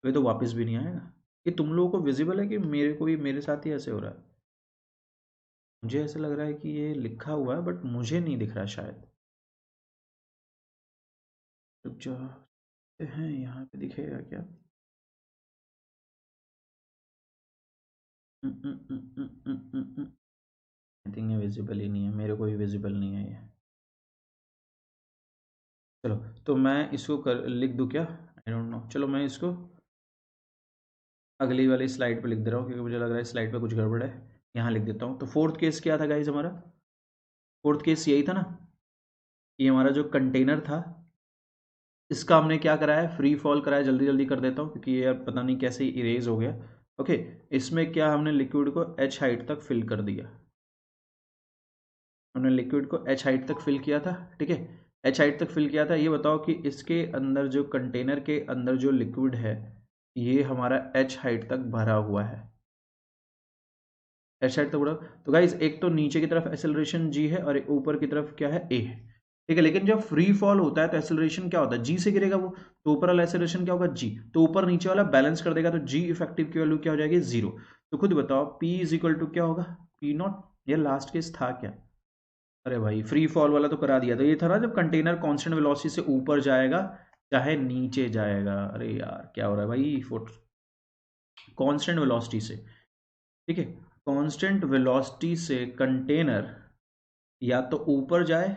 ये तो वापस भी नहीं आएगा। ये तुम लोगों को विजिबल है कि मेरे को ही, मेरे साथ ही ऐसे हो रहा है, मुझे ऐसा लग रहा है कि ये लिखा हुआ है बट मुझे नहीं दिख रहा शायद। रुक जाओ हैं, यहाँ पे दिखेगा क्या, आई थिंक ये विजिबल ही नहीं है, मेरे को भी विजिबल नहीं है ये। चलो, तो मैं इसको कर लिख दूँ क्या, आई डोंट नो, चलो मैं इसको अगली वाली स्लाइड पे लिख दे रहा हूँ, क्योंकि मुझे लग रहा है स्लाइड पे कुछ गड़बड़ है। यहाँ लिख देता हूँ। तो फोर्थ केस क्या था गाइज हमारा, फोर्थ केस यही था ना, कि हमारा जो कंटेनर था इसका हमने क्या कराया है, फ्री फॉल कराया। जल्दी जल्दी कर देता हूँ क्योंकि ये यार पता नहीं कैसे इरेज हो गया। ओके, इसमें क्या हमने लिक्विड को एच हाइट तक फिल कर दिया, हमने लिक्विड को एच हाइट तक फिल किया था, ठीक है, एच हाइट तक फिल किया था। ये बताओ कि इसके अंदर जो कंटेनर के अंदर जो लिक्विड है ये हमारा एच हाइट तक भरा हुआ है, एच हाइट तक भरा। तो गाइज एक तो नीचे की तरफ एक्सेलरेशन जी है और एक ऊपर की तरफ क्या है, ए है, ठीक है। लेकिन जब फ्री फॉल होता है तो एक्सेलरेशन क्या होता है, जी से गिरेगा वो, तो ऊपर वाला एक्सेलरेशन क्या होगा, जी। तो ऊपर नीचे वाला बैलेंस कर देगा, तो जी इफेक्टिव की वैल्यू क्या हो जाएगी, जीरो। तो खुद बताओ पी इज इक्वल टू क्या होगा, पी नॉट। ये लास्ट केस था क्या, अरे भाई फ्री फॉल वाला तो करा दिया। तो ये था ना जब कंटेनर कांस्टेंट वेलोसिटी से ऊपर जाएगा चाहे नीचे जाएगा, अरे यार क्या हो रहा है भाई, फुट कांस्टेंट वेलोसिटी से, ठीक है, कांस्टेंट वेलोसिटी से कंटेनर या तो ऊपर जाए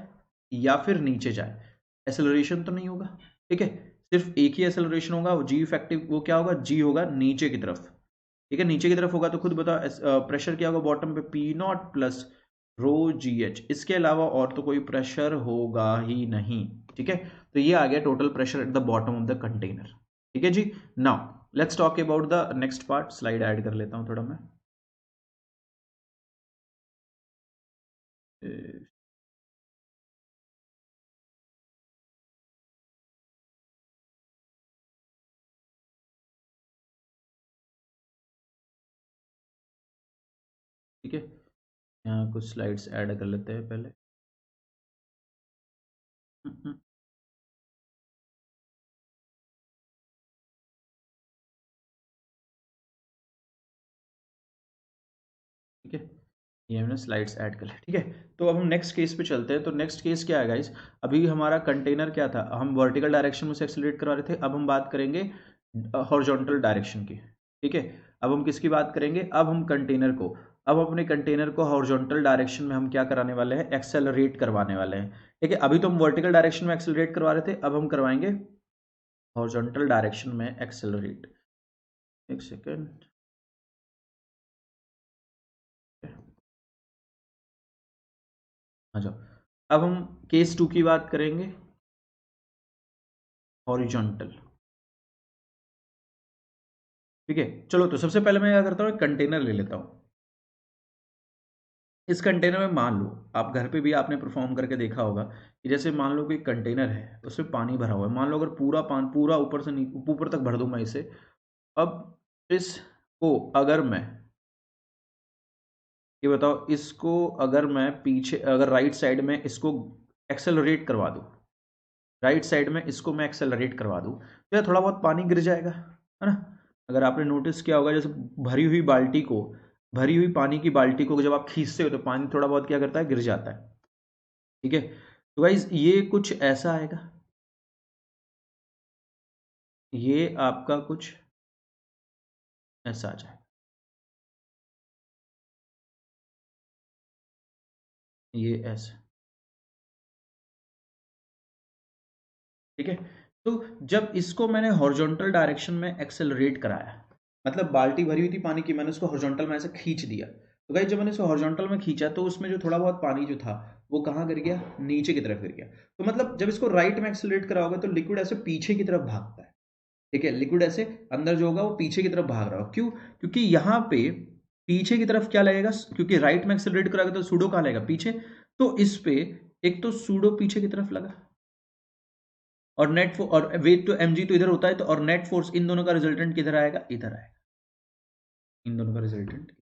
या फिर नीचे जाए, एक्सेलरेशन तो नहीं होगा, ठीक है, सिर्फ एक ही एक्सेलरेशन होगा, वो जी इफेक्टिव वो क्या होगा, जी होगा नीचे की तरफ, ठीक है, नीचे की तरफ होगा। तो खुद बताओ प्रेशर क्या होगा बॉटम पे, P not plus rho ji H, इसके अलावा और तो कोई प्रेशर होगा ही नहीं, ठीक है। तो ये आ गया total pressure at the bottom of the container, ठीक है जी। Now let's talk about the next part, slide add कर लेता हूं थोड़ा मैं, ठीक है, यहाँ कुछ स्लाइड्स ऐड कर लेते हैं पहले। ठीक है, ये हमने स्लाइड्स ऐड कर लिया। ठीक है, तो अब हम नेक्स्ट केस पे चलते हैं। तो नेक्स्ट केस क्या है गाइस, अभी हमारा कंटेनर क्या था, हम वर्टिकल डायरेक्शन में से एक्सेलरेट करवा रहे थे, अब हम बात करेंगे हॉरिजॉन्टल डायरेक्शन की। ठीक है, अब हम किसकी बात करेंगे, अब हम कंटेनर को, अब अपने कंटेनर को हॉरिजॉन्टल डायरेक्शन में हम क्या कराने वाले हैं, एक्सेलरेट करवाने वाले हैं। ठीक है, अभी तो हम वर्टिकल डायरेक्शन में एक्सेलरेट करवा रहे थे, अब हम करवाएंगे हॉरिजॉन्टल डायरेक्शन में एक्सेलरेट। एक सेकेंड, आ जाओ। अब हम केस 2 की बात करेंगे, हॉरिजॉन्टल। ठीक है, चलो तो सबसे पहले मैं क्या करता हूँ, कंटेनर ले लेता हूँ। इस कंटेनर में मान लो, आप घर पे भी आपने परफॉर्म करके देखा होगा कि जैसे मान लो कि कंटेनर है, उसमें पानी भरा हुआ है, मान लो अगर पूरा ऊपर से ऊपर तक भर दूं मैं इसे। अब इसको अगर मैं, ये बताओ, इसको अगर मैं पीछे, अगर राइट साइड में इसको एक्सेलरेट करवा दूं, राइट साइड में इसको मैं एक्सेलरेट करवा दूं, तो यार थोड़ा बहुत पानी गिर जाएगा, है ना। अगर आपने नोटिस किया होगा, जैसे भरी हुई बाल्टी को, भरी हुई पानी की बाल्टी को जब आप खींचते हो तो पानी थोड़ा बहुत क्या करता है, गिर जाता है। ठीक है, तो गाइज ये कुछ ऐसा आएगा, ये आपका कुछ ऐसा आ जाएगा, ये ऐसा। ठीक है, तो जब इसको मैंने हॉरिजॉन्टल डायरेक्शन में एक्सेलरेट कराया, मतलब बाल्टी भरी हुई थी पानी की, मैंने उसको हॉरिजॉन्टल में ऐसे खींच दिया, तो गाइस जब मैंने इसको हॉरिजॉन्टल में खींचा तो उसमें जो थोड़ा बहुत पानी जो था वो कहाँ गिर गया, नीचे की तरफ गिर गया। तो मतलब जब इसको राइट में एक्सेलरेट कराओगे तो लिक्विड ऐसे पीछे की तरफ भागता है। ठीक है, लिक्विड ऐसे अंदर जो होगा वो पीछे की तरफ भाग रहा हो, क्यों, क्योंकि यहाँ पे पीछे की तरफ क्या लगेगा, क्योंकि राइट में एक्सेलरेट कराओगे तो सूडो कहाँ लगेगा, पीछे। तो इस पे एक तो सूडो पीछे की तरफ लगा, और नेट और वेट तो mg तो इधर होता है, तो और नेट फोर्स इन दोनों का रिजल्टेंट किधर आएगा, इधर आएगा, इन दोनों का रिजल्टेंट।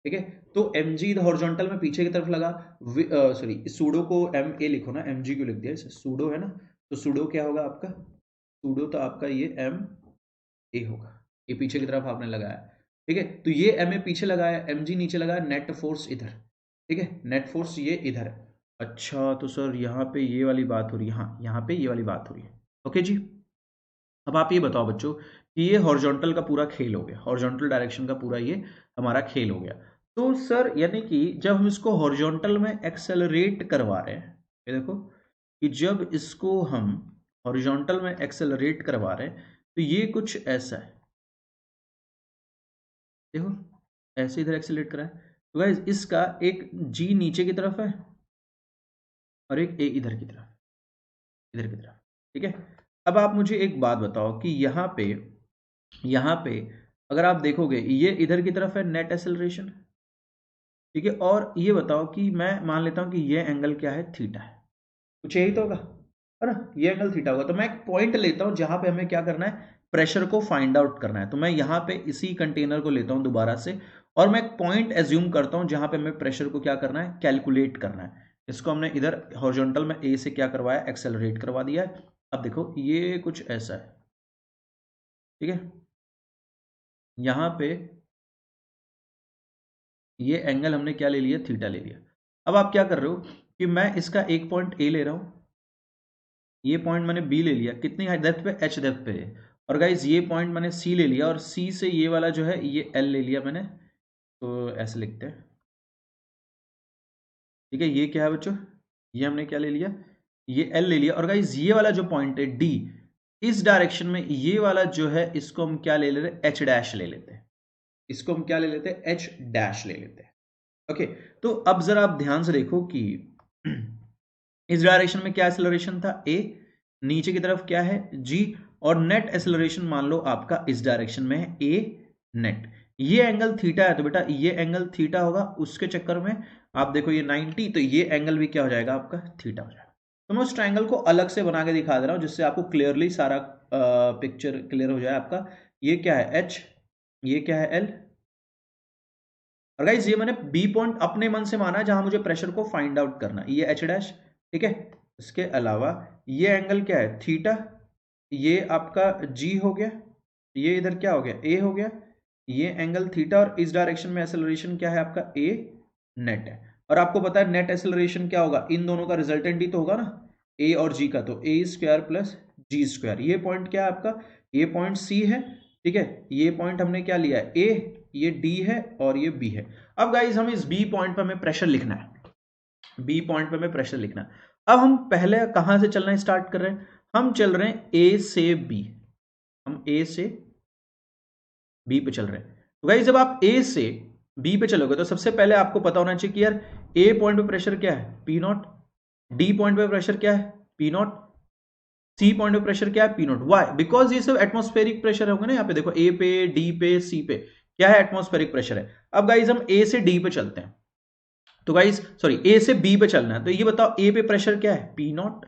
ठीक है, तो mg हॉरिजॉन्टल में पीछे की तरफ लगा, सॉरी सूडो को ma लिखो ना, mg क्यों लिख दिया, सूडो है ना, तो सूडो क्या होगा आपका, सूडो तो आपका ये ma होगा, ये पीछे की तरफ आपने लगाया। ठीक है, तो ये ma पीछे लगाया, mg नीचे लगाया, नेट फोर्स इधर। ठीक है, नेट फोर्स ये इधर है। अच्छा तो सर यहाँ पे ये वाली बात हो रही है, हाँ यहाँ पे ये वाली बात हो रही है। ओके जी, अब आप ये बताओ बच्चों कि ये हॉरिजॉन्टल का पूरा खेल हो गया, हॉरिजॉन्टल डायरेक्शन का पूरा ये हमारा खेल हो गया। तो सर यानी कि जब हम इसको हॉरिजॉन्टल में एक्सेलरेट करवा रहे हैं, ये देखो कि जब इसको हम हॉरिजॉन्टल में एक्सेलरेट करवा रहे हैं तो ये कुछ ऐसा है, देखो ऐसे इधर एक्सेलरेट करा है। तो गाइस इसका एक जी नीचे की तरफ है और एक ए इधर की तरफ, इधर की तरफ। ठीक है, अब आप मुझे एक बात बताओ कि यहाँ पे अगर आप देखोगे ये इधर की तरफ है नेट एक्सेलरेशन। ठीक है, और ये बताओ कि मैं मान लेता हूं कि ये एंगल क्या है, थीटा है, कुछ यही तो होगा, है ना, ये एंगल थीटा होगा। तो मैं एक पॉइंट लेता हूं जहां पे हमें क्या करना है, प्रेशर को फाइंड आउट करना है। तो मैं यहाँ पे इसी कंटेनर को लेता हूं दोबारा से, और मैं एक पॉइंट एज्यूम करता हूं जहां पे हमें प्रेशर को क्या करना है, कैलकुलेट करना है। इसको हमने इधर हॉरिजॉन्टल में ए से क्या करवाया, एक्सेलरेट करवा दिया है। अब देखो ये कुछ ऐसा है। ठीक है, यहाँ पे ये एंगल हमने क्या ले लिया, थीटा ले लिया। अब आप क्या कर रहे हो कि मैं इसका एक पॉइंट ए ले रहा हूं, ये पॉइंट मैंने बी ले लिया, कितनी डेप्थ पे, एच डेप्थ पे है। और गाइज ये पॉइंट मैंने सी ले लिया, और सी से ये वाला जो है ये एल ले लिया मैंने, तो ऐसे लिखते हैं। ठीक है, ये क्या है बच्चों, ये हमने क्या ले लिया, ये एल ले लिया। और गाइज ये वाला जो पॉइंट है डी, इस डायरेक्शन में ये वाला जो है इसको हम क्या ले लेते हैं, एच डैश ले लेते हैं, इसको हम क्या ले लेते हैं, एच डैश ले लेते हैं। ओके, तो अब जरा आप ध्यान से देखो कि इस डायरेक्शन में क्या एक्सेलरेशन था, ए, नीचे की तरफ क्या है, जी, और नेट एक्सेलरेशन मान लो आपका इस डायरेक्शन में है, ए नेट। ये एंगल थीटा है तो बेटा ये एंगल थीटा होगा, उसके चक्कर में आप देखो ये 90, तो ये एंगल भी क्या हो जाएगा आपका, थीटा हो जाएगा। तो मैं उस ट्रायंगल को अलग से बना के दिखा दे रहा हूं जिससे आपको क्लियरली सारा पिक्चर क्लियर हो जाए आपका। ये क्या है, एच, ये क्या है, एल। और गाइस ये मैंने बी पॉइंट अपने मन से माना जहां मुझे प्रेशर को फाइंड आउट करना, ये एच डैश। ठीक है, इसके अलावा ये एंगल क्या है, थीटा, ये आपका जी हो गया, ये इधर क्या हो गया, ए हो गया, ये एंगल थीटा और इस डायरेक्शन में एक्सेलरेशन क्या है आपका ए नेट है। और आपको पता है नेट एक्सेलरेशन क्या होगा, इन दोनों का रिजल्टेंट ही तो होगा ना, ए और जी का, तो ए स्क्वायर प्लस जी स्क्वायर। ये पॉइंट क्या है आपका, ये पॉइंट सी है, ठीक है, ये पॉइंट हमने क्या लिया है ए, ये डी है और ये बी है। अब गाइज हम इस बी पॉइंट पर हमें प्रेशर लिखना है, बी पॉइंट पे हमें प्रेशर लिखना है। अब हम पहले कहां से चलना स्टार्ट कर रहे हैं, हम चल रहे हैं ए से बी, हम ए से बी पे चल रहे हैं। तो गाइस जब आप ए से बी पे चलोगे तो सबसे पहले आपको पता होना चाहिए कि यार ए पॉइंट पे प्रेशर क्या है पी नॉट, डी पॉइंट पे प्रेशर क्या है पी नॉट, सी पॉइंट पे प्रेशर क्या है पी नॉट। वाई, बिकॉज ये सब एटमॉस्फेरिक प्रेशर होंगे ना, यहाँ पे देखो ए पे डी पे सी पे क्या है एटमॉस्फेरिक प्रेशर है। अब गाइज हम ए से डी पे चलते हैं, तो गाइज सॉरी ए से बी पे चलना है, तो ये बताओ ए पे प्रेशर क्या है पी नॉट।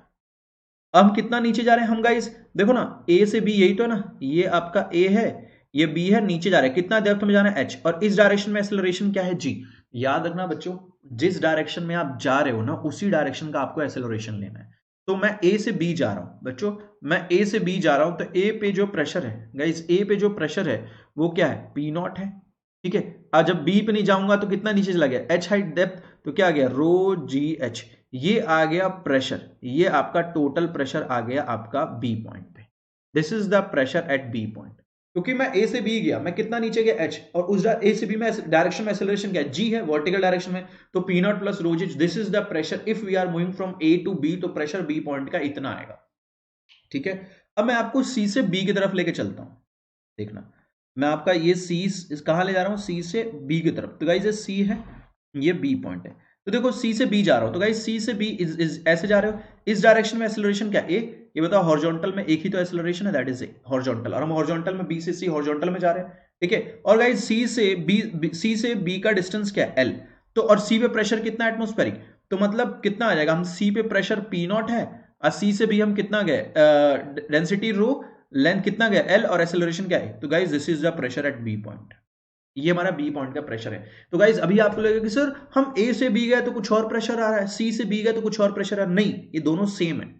हम कितना नीचे जा रहे हैं हम गाइज, देखो ना ए से बी यही तो है ना, ये आपका ए है, ये बी है, नीचे जा रहा है, कितना डेप्थ में जाना है एच, और इस डायरेक्शन में एक्सेलरेशन क्या है जी। याद रखना बच्चों, जिस डायरेक्शन में आप जा रहे हो ना उसी डायरेक्शन का आपको एक्सेलरेशन लेना है। तो मैं ए से बी जा रहा हूं बच्चों, मैं ए से बी जा रहा हूं, तो ए पे जो प्रेशर है गाइज, ए पे जो प्रेशर है वो क्या है पी नॉट है, ठीक है। आज जब बी पे नहीं जाऊंगा तो कितना नीचे चला गया एच हाइट डेप्थ, तो क्या आ गया रो जी एच, ये आ गया प्रेशर, ये आपका टोटल प्रेशर आ गया आपका बी पॉइंट पे। This is the pressure at B point. क्योंकि मैं ए से बी गया, मैं कितना नीचे गया एच, और उस ए से बी में डायरेक्शन में एक्सेलरेशन क्या है जी है, वर्टिकल डायरेक्शन में, तो p not plus rho g, this is the pressure if we are moving from A to B, तो प्रेशर बी पॉइंट का इतना आएगा, ठीक है। अब मैं आपको सी से बी की तरफ लेके चलता हूं, देखना मैं आपका ये सी कहां ले जा रहा हूं, सी से बी की तरफ। तो गाइस ये सी है, ये बी पॉइंट है, तो देखो सी से बी जा रहा हूं, तो गाइस सी से बी ऐसे जा रहे हो, इस डायरेक्शन में एक्सेलरेशन क्या ए, ये बताओ हॉरिजॉन्टल में एक ही तो एक्सेलरेशन है दैट इज ए हॉरिजॉन्टल, और हम हॉरिजॉन्टल में बी से सी हॉरिजॉन्टल में जा रहे हैं, ठीक है। और गाइस सी से बी का डिस्टेंस क्या है एल, तो और सी पे प्रेशर कितना एटमॉस्फेरिक, तो मतलब कितना आ जाएगा, हम सी पे प्रेशर पी नॉट है, और सी से बी हम कितना गए डेंसिटी रो, लेंथ कितना गया एल, और एक्सेलरेशन क्या है, तो guys this is the pressure at B point, ये हमारा बी पॉइंट का प्रेशर है। तो गाइस अभी आपको लगेगा कि सर हम ए से बी गए तो कुछ और प्रेशर आ रहा है, सी से बी गए तो कुछ और प्रेशर आ रहा है, नहीं, ये दोनों सेम है।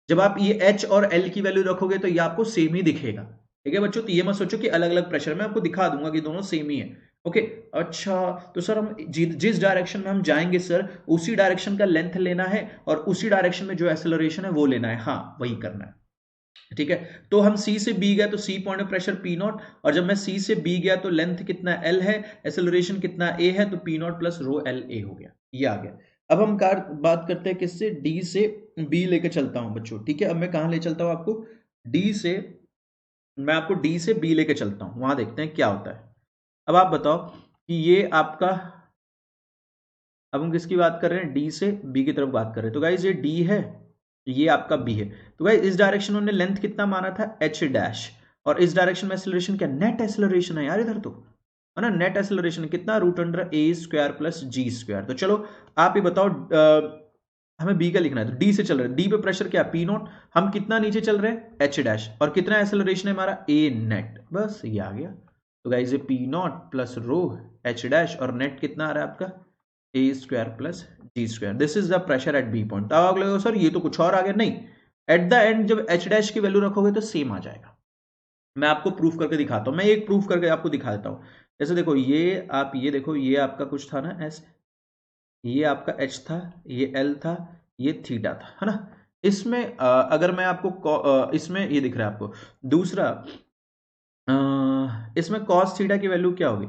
जब आप ये एच और एल की वैल्यू रखोगे तो ये आपको सेम ही दिखेगा, ठीक है बच्चों। तो ये मत सोचो कि अलग अलग प्रेशर, मैं आपको दिखा दूंगा कि दोनों सेम ही है, ओके। अच्छा तो सर हम जिस डायरेक्शन में हम जाएंगे सर उसी डायरेक्शन का लेंथ लेना है और उसी डायरेक्शन में जो एक्सेलरेशन है वो लेना है, हाँ वही करना है, ठीक है। तो हम सी से बी गए तो C point of pressure p not, और जब मैं सी से बी गया तो लेंथ कितना एल है, एक्सेलरेशन कितना ए है, तो p not plus rho L A हो गया, ये आ गया। अब हम बात करते हैं किससे, डी से बी लेके चलता हूं बच्चों, ठीक है। अब मैं कहां ले चलता हूं आपको, डी से, मैं आपको डी से बी लेके चलता हूं, वहां देखते हैं क्या होता है। अब आप बताओ कि ये आपका, अब हम किसकी बात कर रहे हैं, डी से बी की तरफ बात कर रहे हैं, तो गाइज ये डी है, ये आपका बी है, तो गाइज इस डायरेक्शन उन्होंने लेंथ कितना माना था एच डैश, और इस डायरेक्शन में एक्सेलरेशन क्या, नेट एक्सेलरेशन है यार इधर तो, है ना, नेट एक्सेलरेशन कितना रूट अंडर ए स्क्वायर प्लस जी स्क्वायर। तो चलो आप ही बताओ, हमें बी का लिखना है, तो डी से चल रहे हैं, डी पे प्रेशर क्या पी नॉट, हम कितना नीचे चल रहे हैं एच डैश, और कितना एक्सेलरेशन है हमारा ए नेट, बस ये आ गया। तो गाइज ये P not plus rho H dash और नेट कितना आ रहा है आपका A square plus G square, this is the pressure at B point. अब आप लगेगा सर ये तो कुछ और आ गया, नहीं, एट द एंड जब एच डैश की वैल्यू रखोगे तो सेम आ जाएगा। मैं आपको प्रूफ करके दिखाता हूं, मैं एक प्रूफ करके आपको दिखा देता हूं। जैसे देखो ये आप ये देखो, ये आपका कुछ था ना एस, ये आपका एच था, ये एल था, ये थीटा था, है ना। इसमें अगर मैं आपको इसमें ये दिख रहा है आपको, दूसरा इसमें कॉस थीटा की वैल्यू क्या होगी,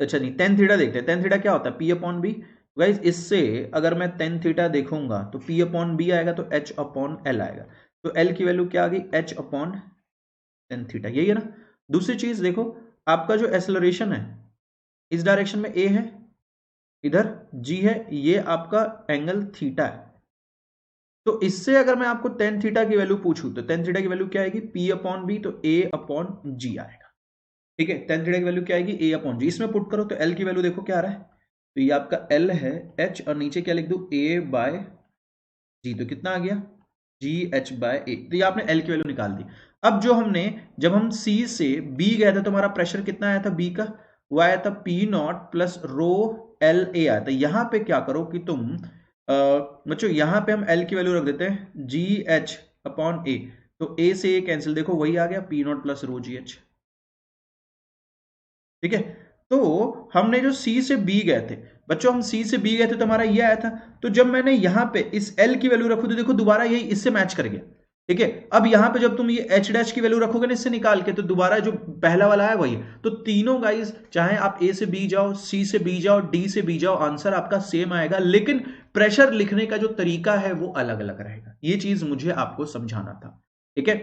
अच्छा नहीं टेन थीटा देखते हैं, टेन थीटा क्या होता है पी अपॉन बी। गाइज इससे अगर मैं टेन थीटा देखूंगा तो पी अपॉन बी आएगा तो एच अपॉन एल आएगा, तो एल की वैल्यू क्या आ गई एच अपॉन टेन थीटा, यही है ना। दूसरी चीज देखो, आपका जो एक्सेलरेशन है इस डायरेक्शन में ए है, इधर जी है, ये आपका एंगल थीटा है, तो इससे अगर मैं आपको टेन थीटा की वैल्यू पूछूं तो टेन थीटा की वैल्यू क्या आएगी पी अपॉन बी, तो ए अपॉन जी आएगा, ठीक है। टेन थीटा की वैल्यू क्या आएगी ए अपॉन जी, इसमें पुट करो तो एल की वैल्यू देखो क्या आ रहा है, तो ये आपका एल है एच, और नीचे क्या लिख दूं ए बाय जी, तो कितना आ गया जी एच बाय ए, तो ये आपने एल की वैल्यू निकाल दी। अब जो हमने, जब हम सी से बी गए थे तो हमारा प्रेशर कितना आया था बी का, वो आया था P not plus rho L A आया था। यहां पे क्या करो कि तुम बच्चों यहां पे हम एल की वैल्यू रख देते हैं जी एच अपॉन ए, तो ए से ए कैंसिल, देखो वही आ गया P not plus rho ji H, ठीक है। तो हमने जो सी से बी गए थे बच्चों, हम सी से बी गए थे तो हमारा ये आया था, तो जब मैंने यहां पे इस एल की वैल्यू रखू तो देखो दोबारा यही इससे मैच कर गया। ठीक है, अब यहां पे जब तुम ये एच डैश की वैल्यू रखोगे ना इससे निकाल के, तो दोबारा जो पहला वाला है वही। तो तीनों गाइस, चाहे आप ए से बी जाओ, सी से बी जाओ, डी से बी जाओ, आंसर आपका सेम आएगा, लेकिन प्रेशर लिखने का जो तरीका है वो अलग अलग रहेगा। ये चीज मुझे आपको समझाना था। ठीक है,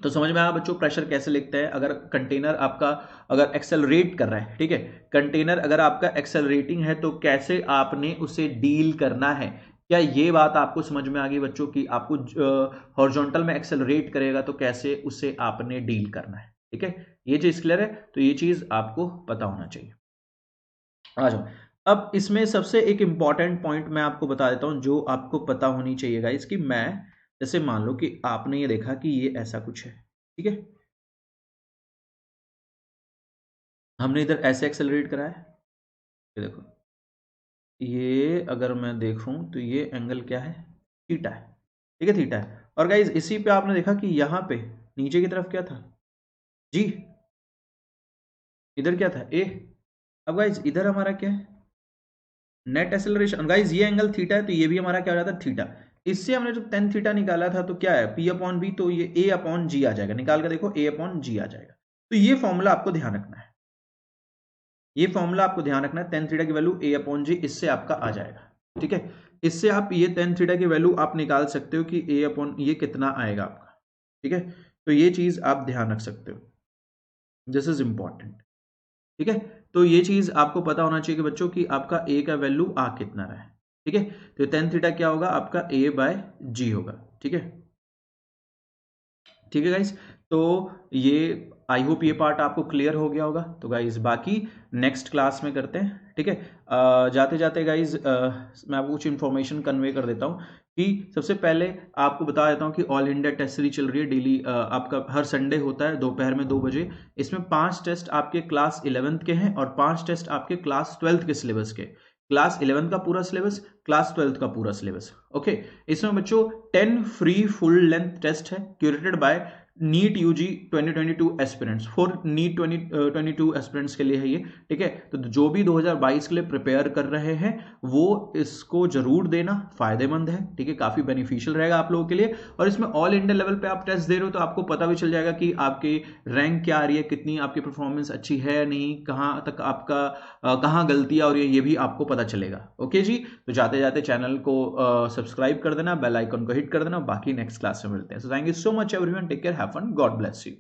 तो समझ में आया बच्चों प्रेशर कैसे लिखते हैं। अगर कंटेनर आपका अगर एक्सेलरेट कर रहा है, ठीक है, कंटेनर अगर आपका एक्सेलरेटिंग है तो कैसे आपने उसे डील करना है। क्या ये बात आपको समझ में आ गई बच्चों की आपको हॉरिजॉन्टल में एक्सेलरेट करेगा तो कैसे उसे आपने डील करना है। ठीक है, ये चीज क्लियर है, तो ये चीज आपको पता होना चाहिए। आ जाओ, अब इसमें सबसे एक इंपॉर्टेंट पॉइंट मैं आपको बता देता हूं जो आपको पता होनी चाहिए गाइस, कि मैं जैसे मान लो कि आपने ये देखा कि ये ऐसा कुछ है, ठीक है, हमने इधर ऐसे एक्सेलरेट करा है, ये देखो, ये अगर मैं देखूं तो ये एंगल क्या है, थीटा है। ठीक है, थीटा है। और गाइज इसी पे आपने देखा कि यहां पे नीचे की तरफ क्या था, जी, इधर क्या था, ए। अब गाइज इधर हमारा क्या है, नेट एक्सेलरेशन। गाइज ये एंगल थीटा है तो ये भी हमारा क्या हो जाता है, थीटा। इससे हमने जो टेन थीटा निकाला था तो क्या है, पी अपॉन बी, तो ये ए अपॉन जी आ जाएगा, निकाल कर देखो ए अपॉन जी आ जाएगा। तो ये फॉर्मूला आपको ध्यान रखना है, ये फॉर्मूला आपको ध्यान रखना है, टेन थीटा की वैल्यू ए अपॉन जी, इससे आपका आ जाएगा। ठीक है, इससे आप ये टेन थीटा की वैल्यू आप निकाल सकते हो कि ए अपॉन ये कितना आएगा आपका। ठीक है, तो ये चीज आप ध्यान रख सकते हो, दिस इज इंपॉर्टेंट। ठीक है, तो ये चीज आपको पता होना चाहिए कि बच्चों की आपका ए का वैल्यू आ कितना रहा है। ठीक है, तो टेन थीटा क्या होगा आपका, ए बाय जी होगा। ठीक है, ठीक है गाइस, तो ये आई होप ये पार्ट आपको क्लियर हो गया होगा। तो गाइज बाकी नेक्स्ट क्लास में करते हैं। ठीक है, जाते जाते गाइज मैं आपको कुछ इन्फॉर्मेशन कन्वे कर देता हूँ कि सबसे पहले आपको बता देता हूँ कि ऑल इंडिया टेस्ट सीरीज चल रही है डेली, आपका हर संडे होता है दोपहर में 2 बजे। इसमें 5 टेस्ट आपके क्लास 11th के हैं और 5 टेस्ट आपके क्लास 12th के सिलेबस के। क्लास 11th का पूरा सिलेबस, क्लास 12th का पूरा सिलेबस। ओके, इसमें बच्चों 10 फ्री फुल लेंथ टेस्ट है curated by NEET UG 2022 aspirants, for NEET 2022 aspirants के लिए है ये। ठीक है, तो जो भी 2022 के लिए प्रिपेयर कर रहे हैं वो इसको जरूर देना, फायदेमंद है। ठीक है, काफी बेनिफिशियल रहेगा आप लोगों के लिए। और इसमें ऑल इंडिया लेवल पे आप टेस्ट दे रहे हो तो आपको पता भी चल जाएगा कि आपकी रैंक क्या आ रही है, कितनी आपकी परफॉर्मेंस अच्छी है नहीं, कहाँ तक आपका कहाँ गलतियां हो रही है, ये भी आपको पता चलेगा। ओके जी, तो जाते जाते चैनल को सब्सक्राइब कर देना, बेल आइकन को हिट कर देना। बाकी नेक्स्ट क्लास में मिलते हैं। So thank you so much everyone, take care, have fun, God bless you.